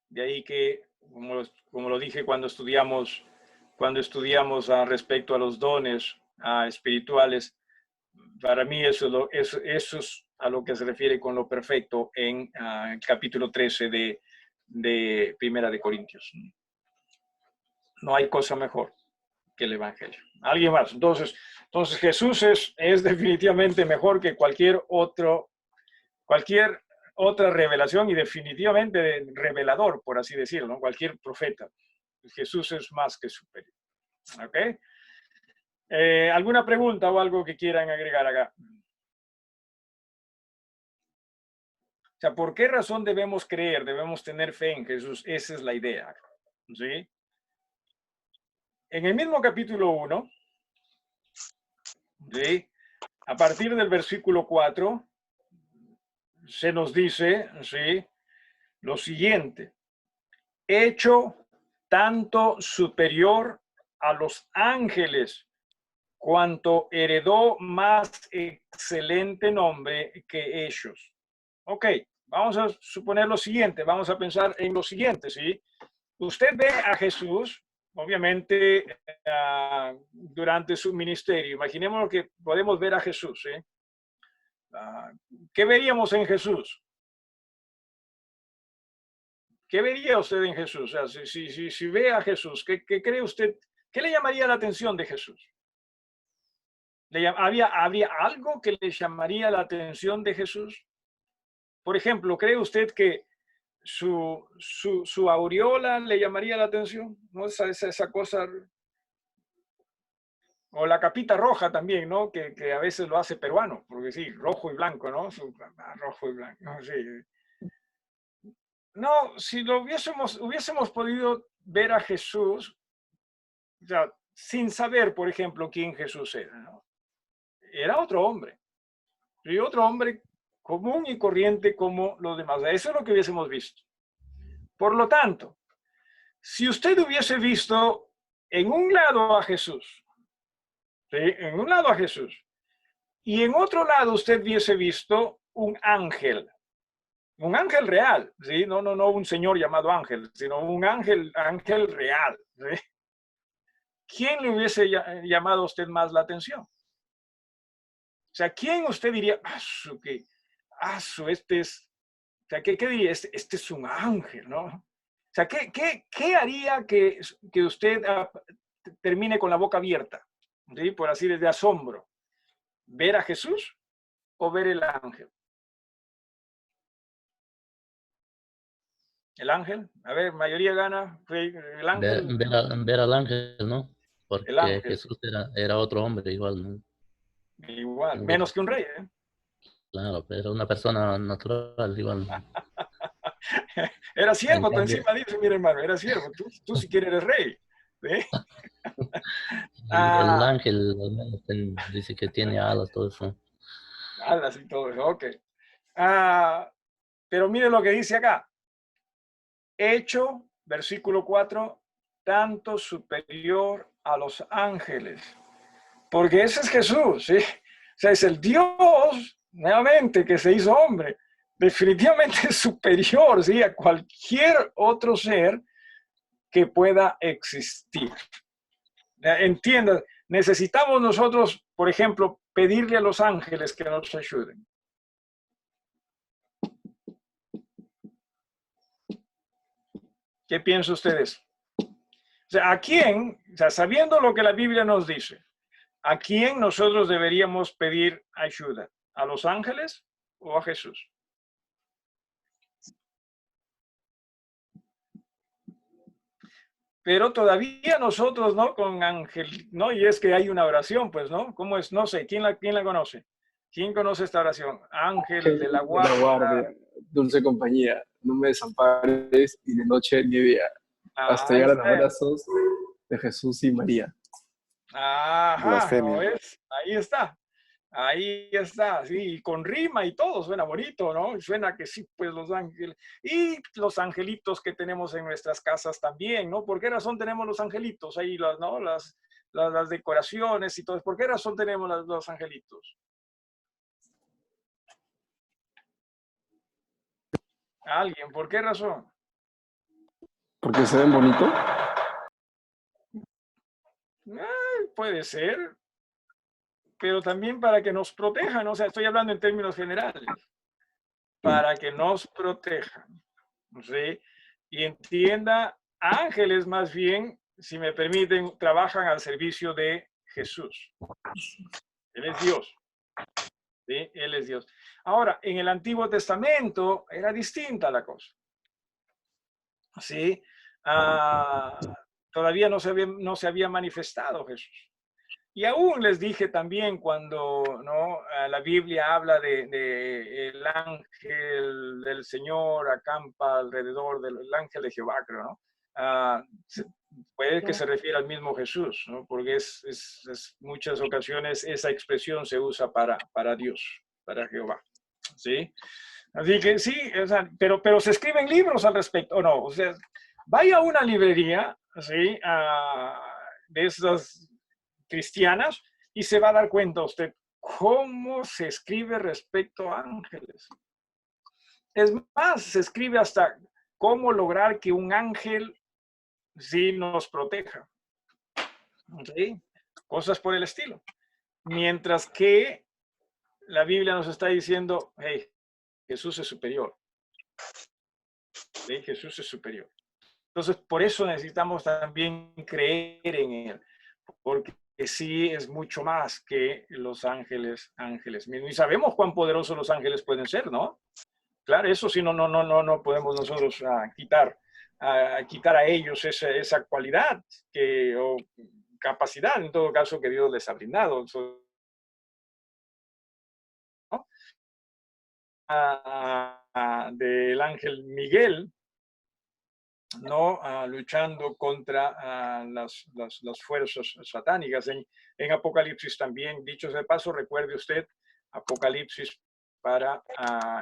De ahí que, como lo dije cuando estudiamos respecto a los dones espirituales, para mí eso es a lo que se refiere con lo perfecto en el capítulo 13 de Primera de Corintios. No hay cosa mejor que el Evangelio. ¿Alguien más? Entonces Jesús es definitivamente mejor que cualquier otra revelación, y definitivamente revelador, por así decirlo, ¿no? Cualquier profeta. Jesús es más que superior. ¿Ok? ¿Alguna pregunta o algo que quieran agregar acá? O sea, ¿por qué razón debemos creer, debemos tener fe en Jesús? Esa es la idea, ¿sí? En el mismo capítulo 1, ¿sí?, a partir del versículo 4, se nos dice, ¿sí?, lo siguiente: hecho tanto superior a los ángeles, cuanto heredó más excelente nombre que ellos. Ok, vamos a suponer lo siguiente, vamos a pensar en lo siguiente, ¿sí? Usted ve a Jesús, obviamente, durante su ministerio. Imaginemos que podemos ver a Jesús, ¿sí? ¿Qué veríamos en Jesús? ¿Qué vería usted en Jesús? O sea, si ve a Jesús, ¿qué cree usted? ¿Qué le llamaría la atención de Jesús? ¿Habría algo que le llamaría la atención de Jesús? Por ejemplo, ¿cree usted que su aureola le llamaría la atención? ¿No? Esa cosa. O la capita roja también, ¿no? Que a veces lo hace peruano, porque sí, rojo y blanco, ¿no? Rojo y blanco, sí. No, si lo hubiésemos podido ver a Jesús, o sea, sin saber, por ejemplo, quién Jesús era, ¿no? Era otro hombre. Y otro hombre común y corriente como los demás. Eso es lo que hubiésemos visto. Por lo tanto, si usted hubiese visto en un lado a Jesús, ¿sí?, en un lado a Jesús, y en otro lado usted hubiese visto un ángel real, ¿sí? No un señor llamado ángel, sino un ángel real, ¿sí? ¿Quién le hubiese llamado a usted más la atención? O sea, ¿quién usted diría, este es, o sea, ¿qué diría? Este es un ángel, ¿no? O sea, ¿qué haría que usted termine con la boca abierta, ¿sí?, por así decirlo, de asombro? ¿Ver a Jesús o ver el ángel? El ángel, a ver, mayoría gana, el ángel. Ver al ángel, ¿no? Porque El ángel. Jesús era otro hombre igual, ¿no? Igual, menos que un rey, ¿eh? Claro, pero era una persona natural igual. Era siervo, tú encima dice, mira hermano, era siervo, tú si quieres eres rey, ¿sí? Y el ángel al menos dice que tiene alas, todo eso. Alas y todo eso, ok. Pero mire lo que dice acá. Hecho, versículo 4, tanto superior a los ángeles. Porque ese es Jesús, ¿sí? O sea, es el Dios, nuevamente, que se hizo hombre. Definitivamente superior, ¿sí?, a cualquier otro ser que pueda existir. Entiendan, necesitamos nosotros, por ejemplo, pedirle a los ángeles que nos ayuden. ¿Qué piensan ustedes? O sea, ¿a quién, o sea, sabiendo lo que la Biblia nos dice, a quién nosotros deberíamos pedir ayuda? ¿A los ángeles o a Jesús? Pero todavía nosotros, ¿no?, con ángel, ¿no? Y es que hay una oración, pues, ¿no? ¿Cómo es? No sé, ¿quién la conoce? ¿Quién conoce esta oración? Ángel de la guardia. Dulce compañía, no me desampares ni de noche ni de día, hasta llegar a los brazos de Jesús y María. Ajá, Blasfemia. ¿no es? Ahí está, sí, y con rima y todo, suena bonito, ¿no? Suena que sí, pues los ángeles, y los angelitos que tenemos en nuestras casas también, ¿no? ¿Por qué razón tenemos los angelitos ahí, ¿no? Las decoraciones y todo? ¿Por qué razón tenemos los angelitos? ¿Alguien? ¿Por qué razón? Porque se ven bonito. Puede ser, pero también para que nos protejan, o sea, estoy hablando en términos generales, para que nos protejan, ¿sí? Y entienda, ángeles más bien, si me permiten, trabajan al servicio de Jesús. Él es Dios, ¿sí? Él es Dios. Ahora, en el Antiguo Testamento era distinta la cosa, ¿sí? Todavía no se había manifestado Jesús. Y aún les dije también cuando ¿no? La Biblia habla de el ángel del Señor acampa alrededor del ángel de Jehová, creo, ¿no? Puede que se refiera al mismo Jesús, ¿no? Porque es muchas ocasiones esa expresión se usa para Dios, para Jehová, ¿sí? Así que sí, o sea, pero se escriben libros al respecto, ¿o no? O sea, vaya a una librería, ¿sí? De esas cristianas y se va a dar cuenta usted cómo se escribe respecto a ángeles. Es más, se escribe hasta cómo lograr que un ángel sí nos proteja. ¿Sí? Cosas por el estilo. Mientras que la Biblia nos está diciendo, hey, Jesús es superior. ¿Sí? Jesús es superior. Entonces, por eso necesitamos también creer en Él, porque sí es mucho más que los ángeles mismos. Y sabemos cuán poderosos los ángeles pueden ser, ¿no? Claro, eso sí no podemos nosotros quitar a ellos esa cualidad o capacidad, en todo caso, que Dios les ha brindado. ¿No? Del ángel Miguel, ¿no? Luchando contra las fuerzas satánicas. En Apocalipsis también, dicho de paso, recuerde usted, Apocalipsis para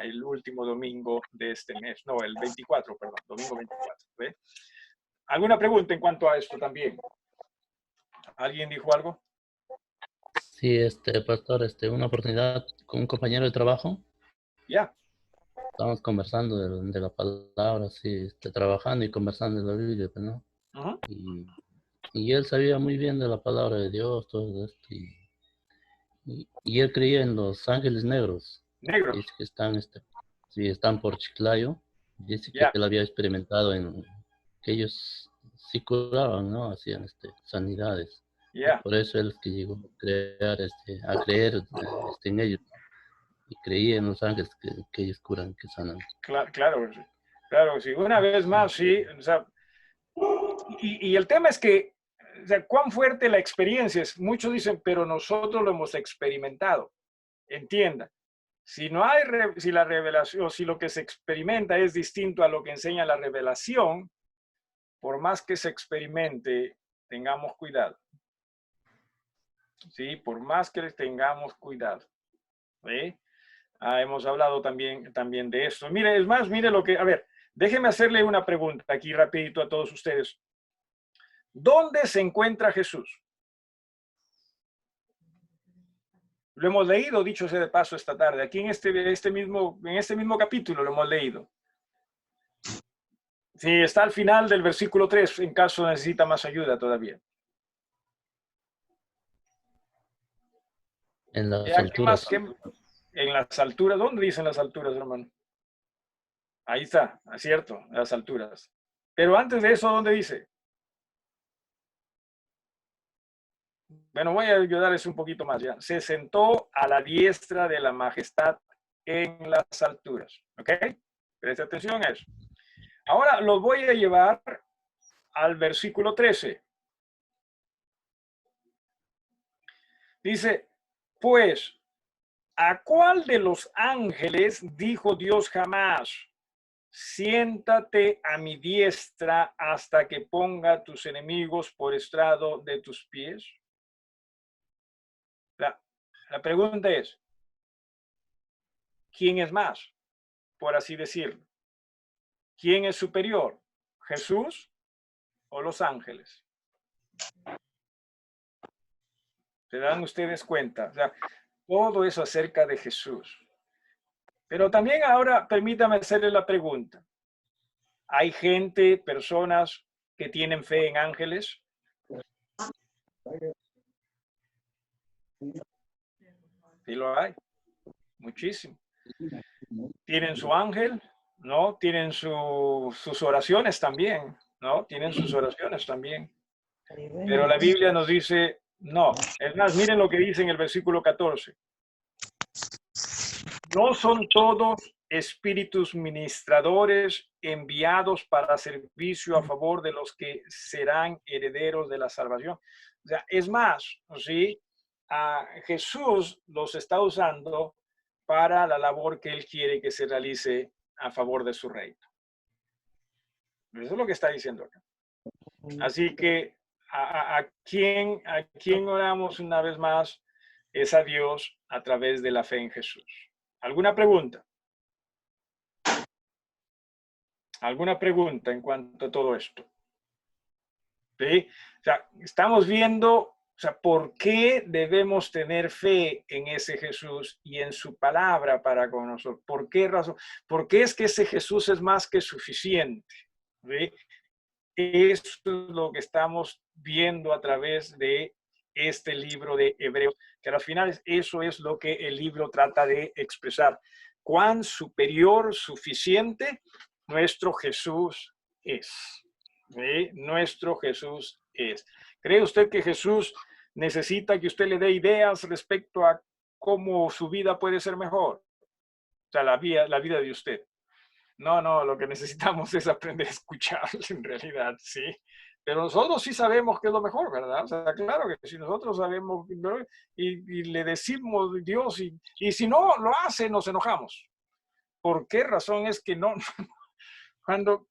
el último domingo de este mes, no, el 24, perdón, domingo 24. ¿Ve? ¿Alguna pregunta en cuanto a esto también? ¿Alguien dijo algo? Sí, pastor, una oportunidad con un compañero de trabajo. Ya. Estábamos conversando de la palabra, sí, trabajando y conversando de la Biblia, pues, ¿no? Uh-huh. Y él sabía muy bien de la palabra de Dios, todo esto, y él creía en los ángeles negros. Negros. Dice que están por Chiclayo. Dice que Ya. él había experimentado que ellos sí curaban, ¿no? Hacían sanidades. Ya. Por eso él es que llegó a creer en ellos. Y creía en los ángeles que ellos curan, que sanan. Claro, sí. Una vez más, sí. O sea, y el tema es que, o sea, cuán fuerte la experiencia es. Muchos dicen, pero nosotros lo hemos experimentado. Entienda, si la revelación, si lo que se experimenta es distinto a lo que enseña la revelación, por más que se experimente, tengamos cuidado. Sí, por más que tengamos cuidado. ¿Sí? Hemos hablado también de esto. Mire, es más, mire lo que, a ver, déjeme hacerle una pregunta aquí rapidito a todos ustedes. ¿Dónde se encuentra Jesús? Lo hemos leído, dicho sea de paso, esta tarde. Aquí en este mismo capítulo lo hemos leído. Sí, está al final del versículo 3, en caso necesita más ayuda todavía. En las alturas. En las alturas, ¿dónde dicen las alturas, hermano? Ahí está, es cierto, las alturas. Pero antes de eso, ¿dónde dice? Bueno, voy a ayudarles un poquito más ya. Se sentó a la diestra de la majestad en las alturas. ¿Ok? Preste atención a eso. Ahora los voy a llevar al versículo 13. Dice, pues, ¿a cuál de los ángeles dijo Dios jamás? Siéntate a mi diestra hasta que ponga tus enemigos por estrado de tus pies. La pregunta es, ¿quién es más? Por así decirlo. ¿Quién es superior? ¿Jesús o los ángeles? ¿Se dan ustedes cuenta? O sea, todo eso acerca de Jesús. Pero también ahora permítame hacerle la pregunta. ¿Hay gente, personas que tienen fe en ángeles? Sí lo hay. Muchísimo. ¿Tienen su ángel? ¿No? Tienen sus oraciones también. ¿No? Tienen sus oraciones también. Pero la Biblia nos dice, no. Es más, miren lo que dice en el versículo 14. No son todos espíritus ministradores enviados para servicio a favor de los que serán herederos de la salvación. O sea, es más, ¿sí? Jesús los está usando para la labor que él quiere que se realice a favor de su reino. Eso es lo que está diciendo acá. Así que a quién oramos una vez más es a Dios a través de la fe en Jesús. ¿Alguna pregunta? ¿Alguna pregunta en cuanto a todo esto? ¿Sí? O sea, estamos viendo, o sea, ¿por qué debemos tener fe en ese Jesús y en su palabra para con nosotros? ¿Por qué razón? ¿Por qué es que ese Jesús es más que suficiente? ¿Sí? Eso es lo que estamos viendo a través de este libro de Hebreos, que al final eso es lo que el libro trata de expresar. Cuán superior, suficiente nuestro Jesús es. ¿Sí? Nuestro Jesús es. ¿Cree usted que Jesús necesita que usted le dé ideas respecto a cómo su vida puede ser mejor? O sea, la vida de usted. No, lo que necesitamos es aprender a escuchar en realidad, sí. Pero nosotros sí sabemos qué es lo mejor, ¿verdad? O sea, claro que si nosotros sabemos y le decimos Dios y si no lo hace, nos enojamos. ¿Por qué razón es que no? Cuando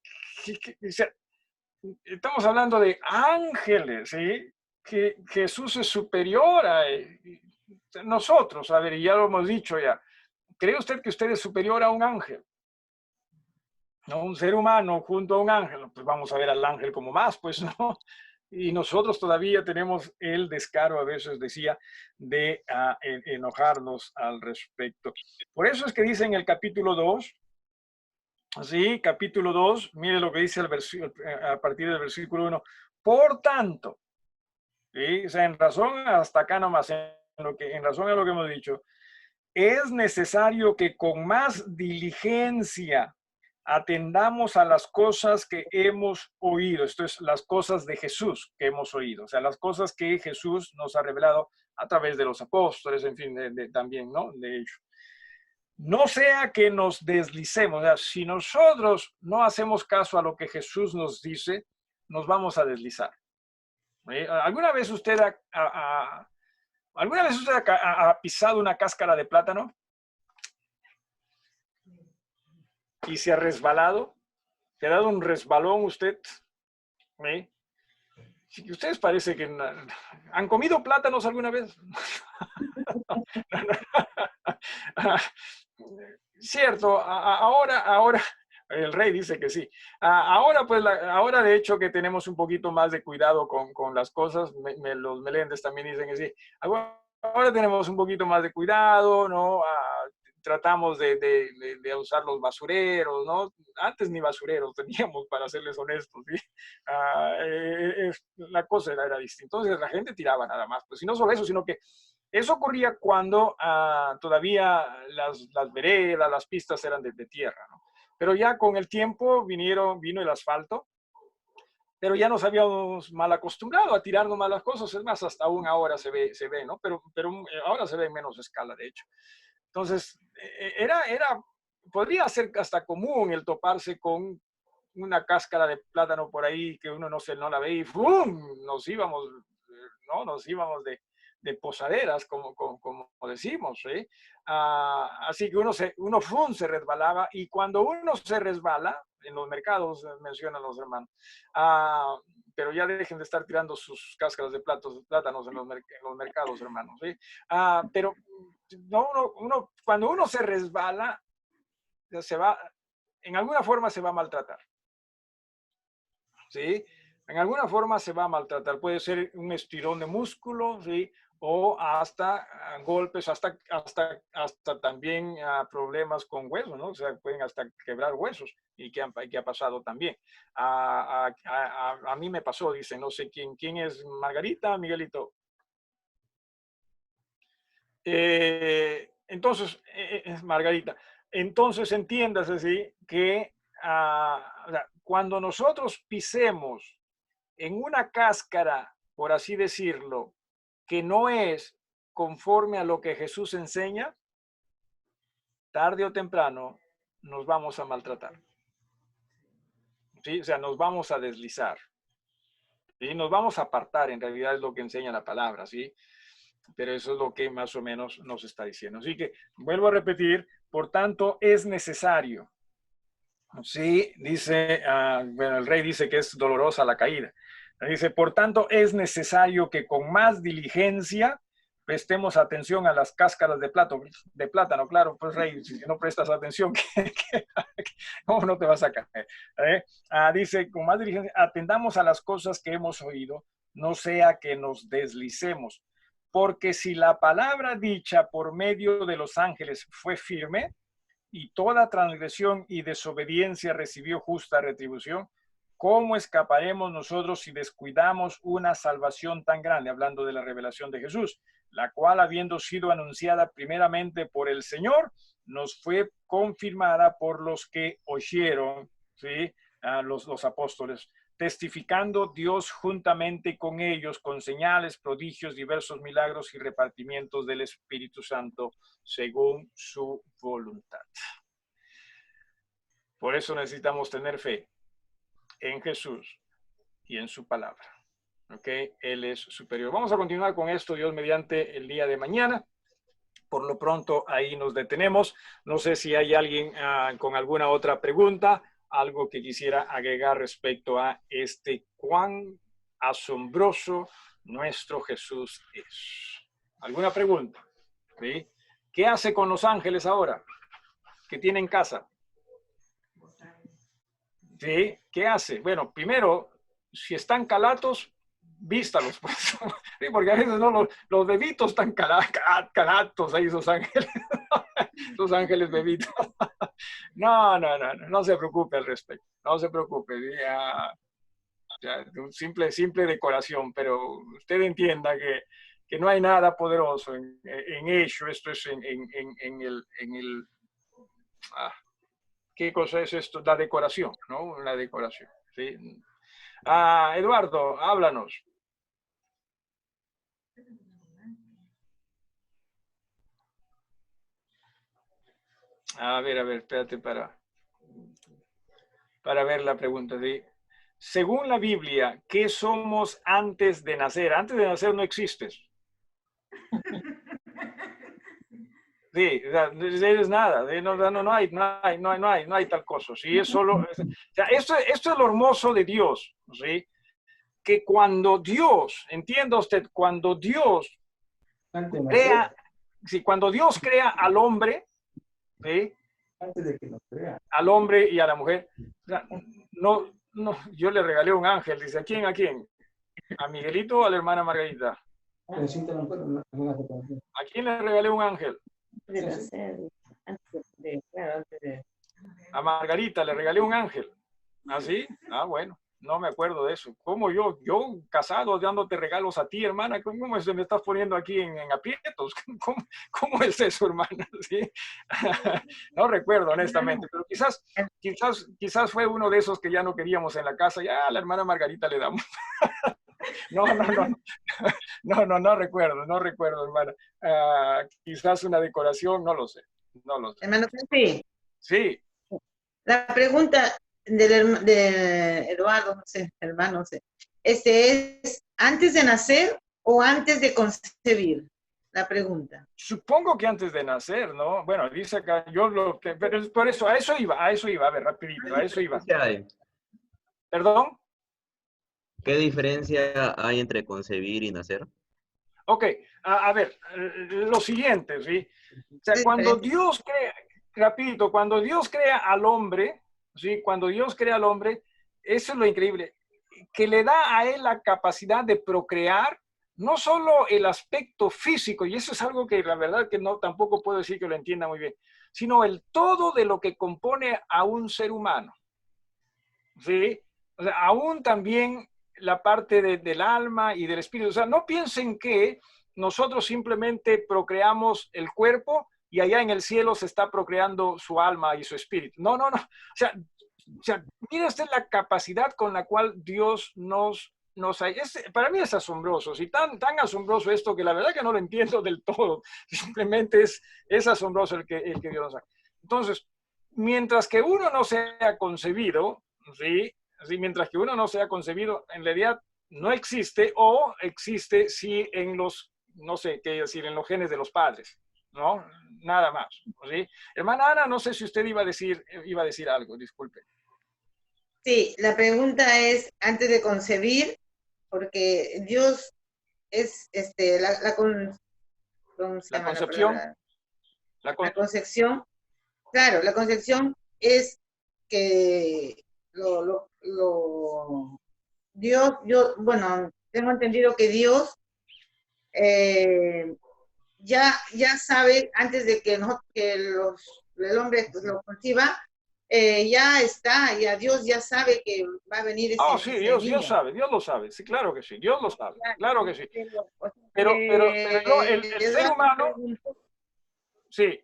estamos hablando de ángeles, ¿sí? Que Jesús es superior a nosotros, a ver, y ya lo hemos dicho ya. ¿Cree usted que usted es superior a un ángel? ¿No? Un ser humano junto a un ángel, pues vamos a ver al ángel como más, pues, ¿no? Y nosotros todavía tenemos el descaro, a veces decía, de enojarnos al respecto. Por eso es que dice en el capítulo 2, así, capítulo 2, mire lo que dice a partir del versículo 1, por tanto, ¿sí? O sea, en razón, hasta acá nomás, en razón a lo que hemos dicho, es necesario que con más diligencia atendamos a las cosas que hemos oído. Esto es las cosas de Jesús que hemos oído. O sea, las cosas que Jesús nos ha revelado a través de los apóstoles, en fin, también, ¿no? De ellos. No sea que nos deslicemos. O sea, si nosotros no hacemos caso a lo que Jesús nos dice, nos vamos a deslizar. ¿Alguna vez usted ha pisado una cáscara de plátano? ¿Y se ha resbalado? ¿Se ha dado un resbalón usted? ¿Eh? ¿Ustedes parece que han comido plátanos alguna vez? Cierto, ahora, el rey dice que sí. Ahora, pues, ahora de hecho que tenemos un poquito más de cuidado con las cosas, los meléndez también dicen que sí. Ahora tenemos un poquito más de cuidado, ¿no? Tratamos de usar los basureros, ¿no? Antes ni basureros teníamos, para serles honestos, ¿sí? La cosa era distinta. Entonces la gente tiraba nada más. Pues y no solo eso, sino que eso ocurría cuando todavía las veredas, las pistas eran de tierra, ¿no? Pero ya con el tiempo vino el asfalto, pero ya nos habíamos mal acostumbrado a tirarnos malas cosas. Es más, hasta aún ahora se ve, ¿no? Pero ahora se ve en menos escala, de hecho. Entonces, podría ser hasta común el toparse con una cáscara de plátano por ahí que uno no la ve y ¡fum! Nos íbamos, ¿no? Nos íbamos de posaderas, como decimos, ¿sí? Así que uno ¡fum! Se resbalaba, y cuando uno se resbala, en los mercados, mencionan los hermanos. Pero ya dejen de estar tirando sus cáscaras de plátanos en los mercados, hermanos. ¿Sí? Pero no, cuando uno se resbala, en alguna forma se va a maltratar. ¿Sí? En alguna forma se va a maltratar. Puede ser un estirón de músculo, ¿sí? O hasta golpes, hasta también problemas con huesos, ¿no? O sea, pueden hasta quebrar huesos, y que ha pasado también. A mí me pasó, dice, no sé quién es Margarita, Miguelito. Entonces, Margarita, entonces entiendas así que o sea, cuando nosotros pisemos en una cáscara, por así decirlo, que no es conforme a lo que Jesús enseña, tarde o temprano nos vamos a maltratar. ¿Sí? O sea, nos vamos a deslizar. ¿Sí? Nos vamos a apartar, en realidad es lo que enseña la palabra, ¿sí? Pero eso es lo que más o menos nos está diciendo. Así que, vuelvo a repetir, por tanto, es necesario. Sí, dice, bueno, el rey dice que es dolorosa la caída. Dice, por tanto, es necesario que con más diligencia prestemos atención a las cáscaras de plátano. Claro, pues rey, si no prestas atención, no te vas a caer. Dice, con más diligencia, atendamos a las cosas que hemos oído, no sea que nos deslicemos. Porque si la palabra dicha por medio de los ángeles fue firme, y toda transgresión y desobediencia recibió justa retribución, ¿cómo escaparemos nosotros si descuidamos una salvación tan grande? Hablando de la revelación de Jesús, la cual, habiendo sido anunciada primeramente por el Señor, nos fue confirmada por los que oyeron, ¿sí? Los apóstoles, testificando Dios juntamente con ellos, con señales, prodigios, diversos milagros y repartimientos del Espíritu Santo, según su voluntad. Por eso necesitamos tener fe en Jesús y en su palabra. ¿Ok? Él es superior. Vamos a continuar con esto, Dios mediante, el día de mañana. Por lo pronto, ahí nos detenemos. No sé si hay alguien con alguna otra pregunta, algo que quisiera agregar respecto a cuán asombroso nuestro Jesús es. ¿Alguna pregunta? ¿Sí? ¿Qué hace con los ángeles ahora que tienen casa? ¿Sí? ¿Qué hace? Bueno, primero, si están calatos, vístalos, pues. Sí, porque a veces no, los bebitos están calatos ahí, esos ángeles. Los ángeles bebitos. No se preocupe al respecto. No se preocupe. Simple decoración, pero usted entienda que no hay nada poderoso en ello. Esto es en el ¿qué cosa es esto? La decoración, ¿no? La decoración, ¿sí? Eduardo, háblanos. A ver, espérate para ver la pregunta. ¿Sí? Según la Biblia, ¿qué somos antes de nacer? Antes de nacer no existes. Sí, o sea, no eres nada, no hay tal cosa. Sí, es solo, o sea, esto es lo hermoso de Dios, ¿sí? Que cuando Dios, entienda usted, cuando Dios crea, sí, cuando Dios crea al hombre, ¿sí? Antes de que nos crea. Al hombre y a la mujer, o sea, no, yo le regalé un ángel, dice, ¿a quién? ¿A Miguelito o a la hermana Margarita? ¿A quién le regalé un ángel? A Margarita le regalé un ángel. ¿Ah, sí? Bueno, no me acuerdo de eso. ¿Cómo yo casado dándote regalos a ti, hermana? ¿Cómo se me estás poniendo aquí en aprietos? ¿Cómo es eso, hermana? ¿Sí? No recuerdo, honestamente, pero quizás fue uno de esos que ya no queríamos en la casa. Ya a la hermana Margarita le damos. No recuerdo, hermana. Quizás una decoración, no lo sé. Hermano Francis. Sí. La pregunta de Eduardo, no sé, hermano, no sé. ¿Es antes de nacer o antes de concebir? la pregunta. Supongo que antes de nacer, ¿no? Bueno, dice acá, yo lo que, pero es por eso, a eso iba, a ver, rapidito, a eso iba. ¿Qué hay? ¿Perdón? ¿Qué diferencia hay entre concebir y nacer? Ok, a ver, lo siguiente, ¿sí? O sea, cuando Dios crea, rapidito, cuando Dios crea al hombre, ¿sí? Cuando Dios crea al hombre, eso es lo increíble, que le da a él la capacidad de procrear, no solo el aspecto físico, y eso es algo que la verdad que no, tampoco puedo decir que lo entienda muy bien, sino el todo de lo que compone a un ser humano, ¿sí? O sea, aún también la parte del alma y del espíritu. O sea, no piensen que nosotros simplemente procreamos el cuerpo y allá en el cielo se está procreando su alma y su espíritu. No, no, no. O sea, mira usted la capacidad con la cual Dios para mí es asombroso, y tan asombroso esto que la verdad que no lo entiendo del todo. Simplemente es asombroso el que Dios nos hace. Entonces, mientras que uno no sea concebido, ¿sí? Así, mientras que uno no sea concebido, en realidad no existe, o existe sí en los, no sé qué decir, en los genes de los padres, ¿no? Nada más, ¿sí? Hermana Ana, no sé si usted iba a decir algo, disculpe. Sí, la pregunta es, antes de concebir, porque Dios es ¿cómo se llama concepción. La concepción. Claro, la concepción es que Dios, bueno, tengo entendido que Dios ya sabe, antes de que el hombre pues, lo conciba, ya Dios ya sabe que va a venir ese, sí, ese Dios niño. Sabe, Dios lo sabe, sí, claro que sí, Dios lo sabe, claro que sí. Pero el ser humano, sí,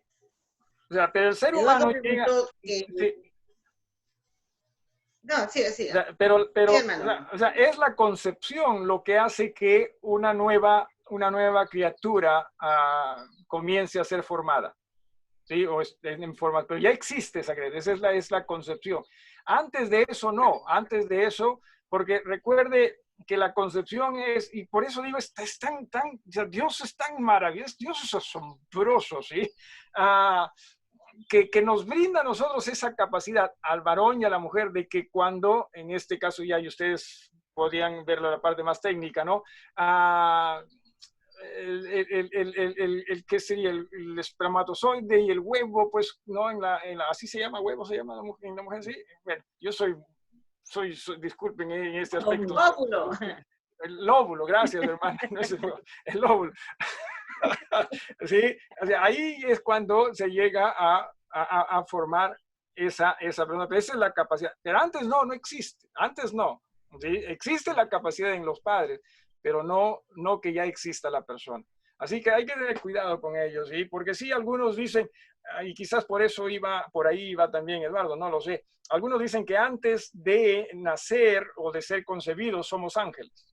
o sea, pero el ser humano llega... No, sí. Pero sí, o sea, es la concepción lo que hace que una nueva criatura comience a ser formada, ¿sí? O en forma, pero ya existe esa criatura, esa es la concepción. Antes de eso, no, antes de eso, porque recuerde que la concepción es, y por eso digo, es tan, o sea, Dios es tan maravilloso, Dios es asombroso, ¿sí? Que nos brinda a nosotros esa capacidad al varón y a la mujer de que cuando, en este caso ya y ustedes podrían verlo la parte más técnica, ¿no? ¿Qué sería? El espermatozoide y el huevo, pues, ¿no? Así se llama, huevo se llama en la mujer, sí. Bueno, yo soy disculpen en este aspecto. Lóbulo. El lóbulo, gracias, hermana. No es el lóbulo. ¿Sí? O sea, ahí es cuando se llega a formar esa persona. Pero esa es la capacidad. Pero antes no existe. Antes no. ¿Sí? Existe la capacidad en los padres, pero no que ya exista la persona. Así que hay que tener cuidado con ellos, ¿sí? Porque sí, algunos dicen, y quizás por ahí iba también Eduardo, no lo sé. Algunos dicen que antes de nacer o de ser concebidos somos ángeles.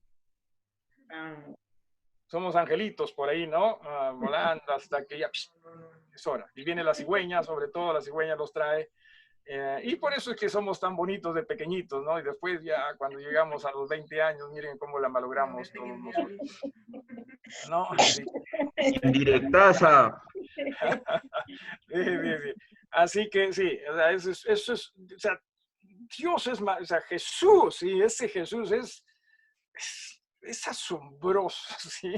Somos angelitos por ahí, ¿no? Volando hasta que ya es hora. Y viene la cigüeña, sobre todo la cigüeña los trae. Y por eso es que somos tan bonitos de pequeñitos, ¿no? Y después ya cuando llegamos a los 20 años, miren cómo la malogramos todos nosotros. ¿No? Sí. Indirectaza. Sí. Así que sí, o sea, eso es, o sea, Dios es, o sea, Jesús, sí, ese Jesús es asombroso, ¿sí?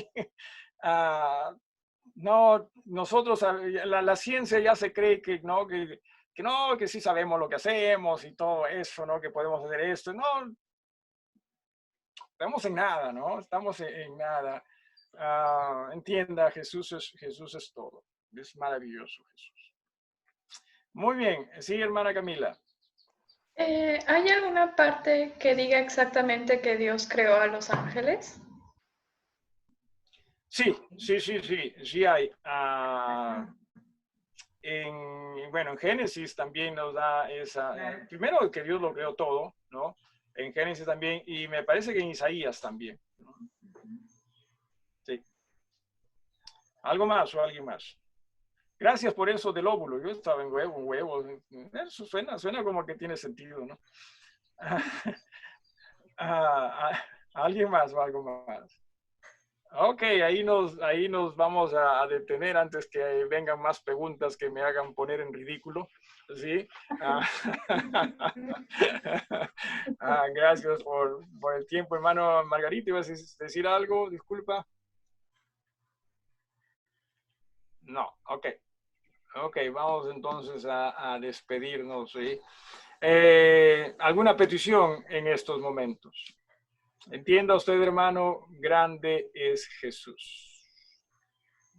No, nosotros, la ciencia ya se cree que no, que sí sabemos lo que hacemos y todo eso, ¿no? Que podemos hacer esto. No, estamos en nada, ¿no? Estamos en nada. Entienda, Jesús es todo. Es maravilloso Jesús. Muy bien, sí, hermana Camila. ¿Hay alguna parte que diga exactamente que Dios creó a los ángeles? Sí hay. En Génesis también nos da esa, primero que Dios lo creó todo, ¿no? En Génesis también, y me parece que en Isaías también, ¿no? Sí. ¿Algo más o alguien más? Gracias por eso del óvulo. Yo estaba en huevo. Eso suena como que tiene sentido, ¿no? ¿Alguien más o algo más? Ok, ahí nos vamos a detener antes que vengan más preguntas que me hagan poner en ridículo. ¿Sí? Gracias por el tiempo, hermano. Margarita, ¿ibas a decir algo? Disculpa. No, ok. Ok, vamos entonces a despedirnos. ¿Sí? ¿Alguna petición en estos momentos? Entienda usted, hermano, grande es Jesús.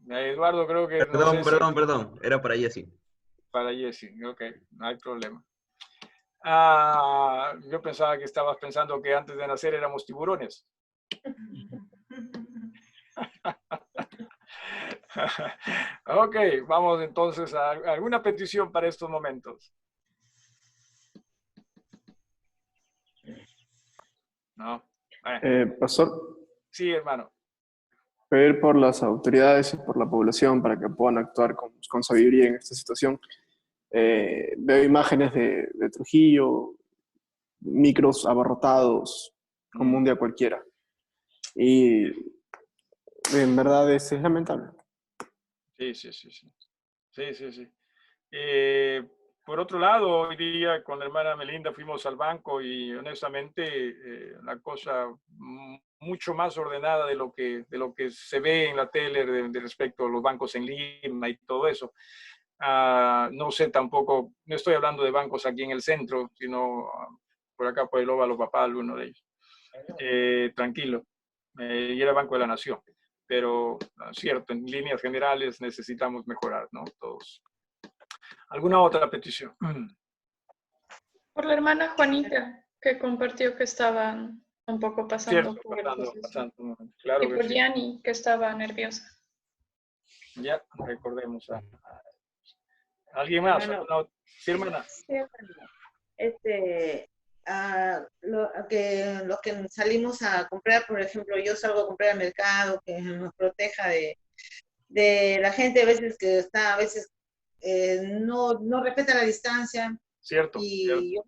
Eduardo, creo que no sé si Perdón. Era para Jessy. para Jesse. Ok, no hay problema. Yo pensaba que estabas pensando que antes de nacer éramos tiburones. Ok, vamos entonces a alguna petición para estos momentos. No. Pastor, Sí, hermano. pedir por las autoridades y por la población para que puedan actuar con sabiduría en esta situación. Veo imágenes de Trujillo, micros abarrotados, como un día cualquiera. Y en verdad es lamentable. Sí. Por otro lado, hoy día con la hermana Melinda fuimos al banco y honestamente la cosa mucho más ordenada de lo que se ve en la tele de respecto a los bancos en Lima y todo eso. No sé tampoco, no estoy hablando de bancos aquí en el centro, sino por acá por el Óvalo Papal, uno de ellos. Tranquilo. Y era Banco de la Nación. Pero cierto, en líneas generales necesitamos mejorar, ¿no? Todos. ¿Alguna otra petición? Por la hermana Juanita, que compartió que estaban un poco pasando Cierto, por el proceso. claro Y que por sí. Gianni, que estaba nerviosa. Ya, recordemos a alguien más. Hermano, Sí, hermana. sí, hermano. Los que salimos a comprar, por ejemplo, yo salgo a comprar al mercado, que nos proteja de la gente a veces que está, a veces no respeta la distancia. Cierto. Y yo